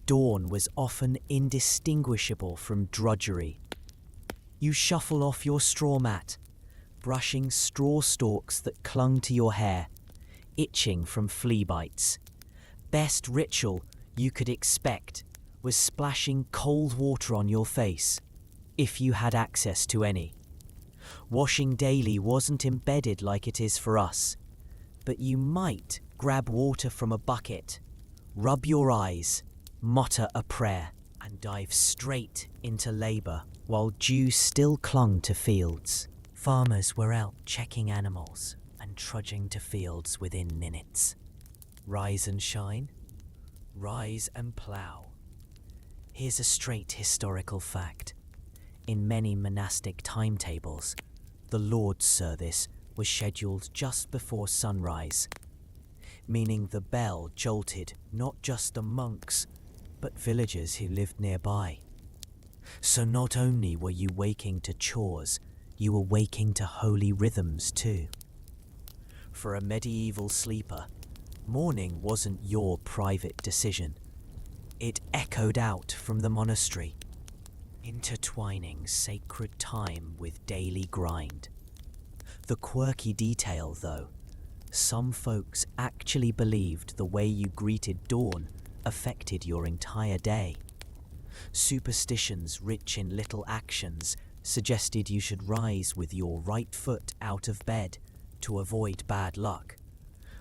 dawn was often indistinguishable from drudgery. You shuffle off your straw mat, brushing straw stalks that clung to your hair, itching from flea bites. Best ritual you could expect was splashing cold water on your face, if you had access to any. Washing daily wasn't embedded like it is for us, but you might grab water from a bucket, rub your eyes, mutter a prayer, and dive straight into labour while dew still clung to fields. Farmers were out checking animals and trudging to fields within minutes. Rise and shine, rise and plough. Here's a straight historical fact. In many monastic timetables, the Lord's service was scheduled just before sunrise, meaning the bell jolted not just the monks, but villagers who lived nearby. So not only were you waking to chores, you were waking to holy rhythms too. For a medieval sleeper, morning wasn't your private decision. It echoed out from the monastery, intertwining sacred time with daily grind. The quirky detail, though, some folks actually believed the way you greeted dawn affected your entire day. Superstitions rich in little actions suggested you should rise with your right foot out of bed to avoid bad luck,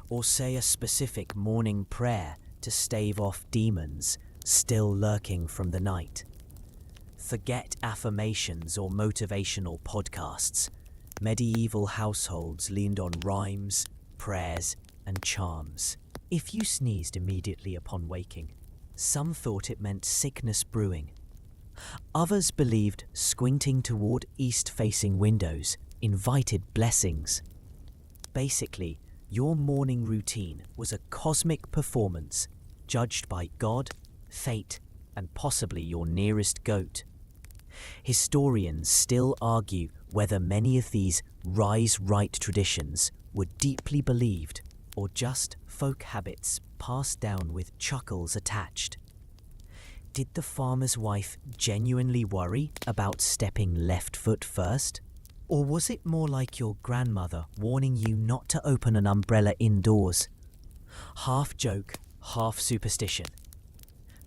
or say a specific morning prayer to stave off demons still lurking from the night. Forget affirmations or motivational podcasts. Medieval households leaned on rhymes, prayers, and charms. If you sneezed immediately upon waking, some thought it meant sickness brewing. Others believed squinting toward east-facing windows invited blessings. Basically, your morning routine was a cosmic performance judged by God, fate, and possibly your nearest goat. Historians still argue whether many of these rise right traditions were deeply believed or just folk habits passed down with chuckles attached. Did the farmer's wife genuinely worry about stepping left foot first? Or was it more like your grandmother warning you not to open an umbrella indoors? Half joke, half superstition.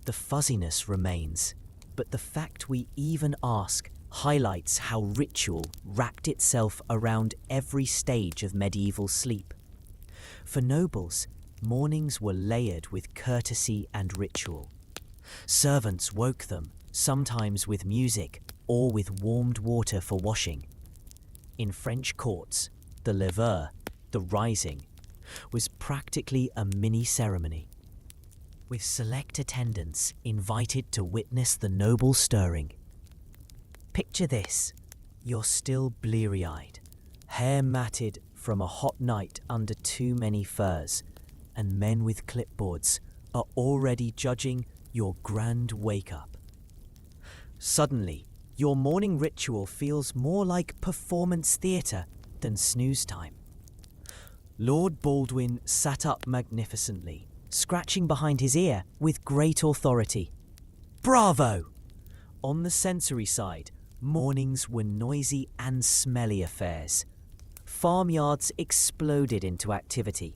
The fuzziness remains, but the fact we even ask highlights how ritual wrapped itself around every stage of medieval sleep. For nobles, mornings were layered with courtesy and ritual. Servants woke them, sometimes with music or with warmed water for washing. In French courts, the lever, the rising, was practically a mini-ceremony, with select attendants invited to witness the noble stirring. Picture this: you're still bleary-eyed, hair matted from a hot night under too many furs, and men with clipboards are already judging your grand wake-up. Suddenly, your morning ritual feels more like performance theatre than snooze time. Lord Baldwin sat up magnificently, scratching behind his ear with great authority. Bravo! On the sensory side, mornings were noisy and smelly affairs. Farmyards exploded into activity.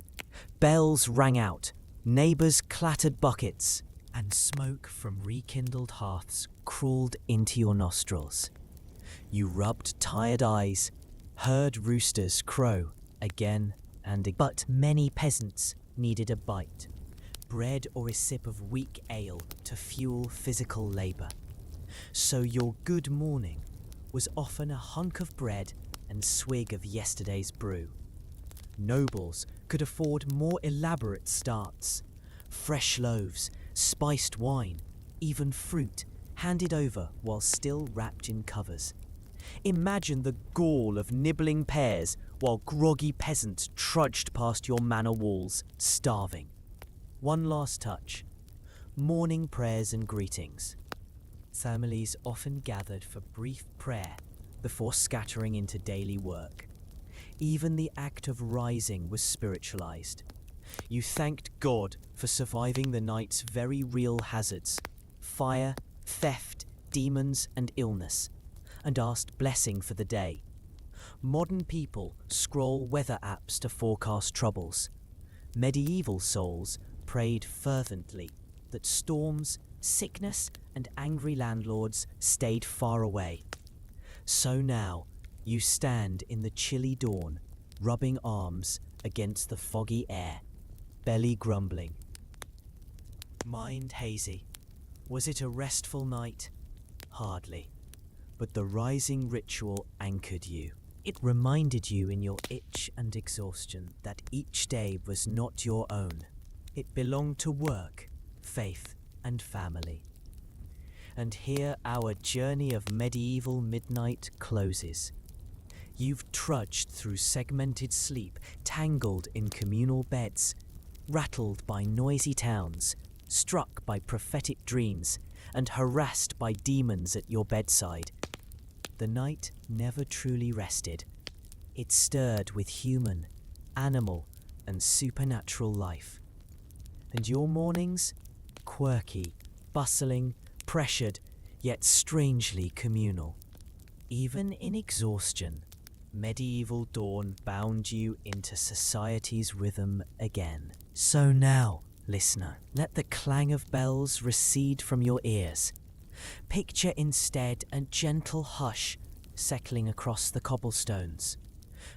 Bells rang out, neighbours clattered buckets, and smoke from rekindled hearths crawled into your nostrils. You rubbed tired eyes, heard roosters crow again and again. But many peasants needed a bite, bread or a sip of weak ale to fuel physical labour. So your good morning was often a hunk of bread and swig of yesterday's brew. Nobles could afford more elaborate starts. Fresh loaves, spiced wine, even fruit handed over while still wrapped in covers. Imagine the gall of nibbling pears while groggy peasants trudged past your manor walls, starving. One last touch. Morning prayers and greetings. Families often gathered for brief prayer before scattering into daily work. Even the act of rising was spiritualized. You thanked God for surviving the night's very real hazards: fire, theft, demons, and illness, and asked blessing for the day. Modern people scroll weather apps to forecast troubles. Medieval souls prayed fervently that storms, sickness, and angry landlords stayed far away. So now you stand in the chilly dawn, rubbing arms against the foggy air, belly grumbling. Mind hazy. Was it a restful night? Hardly. But the rising ritual anchored you. It reminded you in your itch and exhaustion that each day was not your own. It belonged to work, faith, and family. And here our journey of medieval midnight closes. You've trudged through segmented sleep, tangled in communal beds, rattled by noisy towns, struck by prophetic dreams, and harassed by demons at your bedside. The night never truly rested. It stirred with human, animal, and supernatural life. And your mornings? Quirky, bustling, pressured, yet strangely communal. Even in exhaustion, medieval dawn bound you into society's rhythm again. So now, listener, let the clang of bells recede from your ears. Picture instead a gentle hush settling across the cobblestones.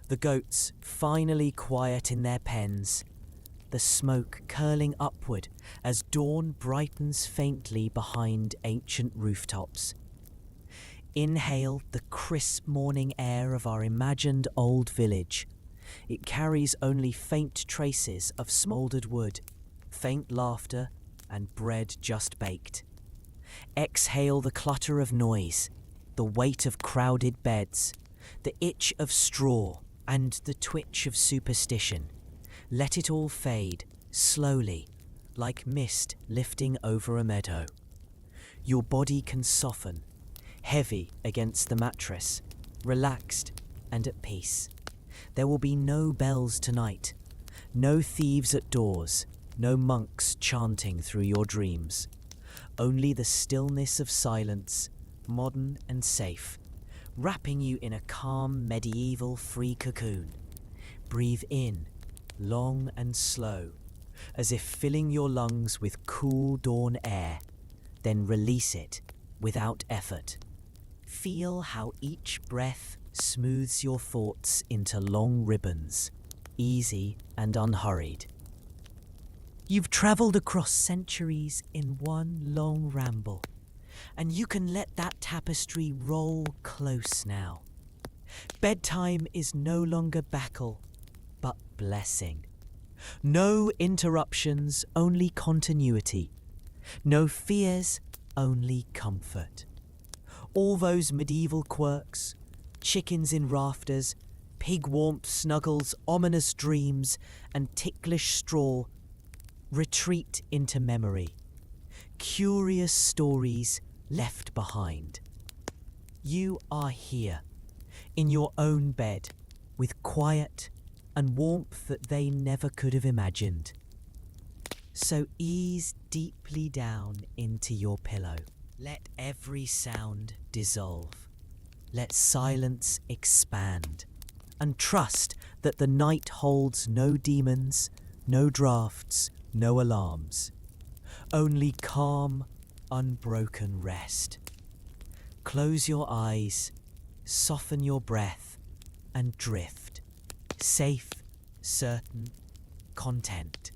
The goats finally quiet in their pens. The smoke curling upward as dawn brightens faintly behind ancient rooftops. Inhale the crisp morning air of our imagined old village. It carries only faint traces of smouldered wood, faint laughter, and bread just baked. Exhale the clutter of noise, the weight of crowded beds, the itch of straw, and the twitch of superstition. Let it all fade, slowly, like mist lifting over a meadow. Your body can soften, heavy against the mattress, relaxed and at peace. There will be no bells tonight, no thieves at doors, no monks chanting through your dreams. Only the stillness of silence, modern and safe, wrapping you in a calm medieval free cocoon. Breathe in, long and slow, as if filling your lungs with cool dawn air, then release it without effort. Feel how each breath smooths your thoughts into long ribbons, easy and unhurried. You've travelled across centuries in one long ramble, and you can let that tapestry roll close now. Bedtime is no longer battle, but blessing. No interruptions, only continuity. No fears, only comfort. All those medieval quirks, chickens in rafters, pig warmth snuggles, ominous dreams, and ticklish straw retreat into memory. curious stories left behind. You are here, in your own bed, with quiet and warmth that they never could have imagined. So ease deeply down into your pillow. Let every sound dissolve. Let silence expand. And trust that the night holds no demons, no drafts, no alarms. Only calm, unbroken rest. Close your eyes, soften your breath, and drift. Safe, certain, content.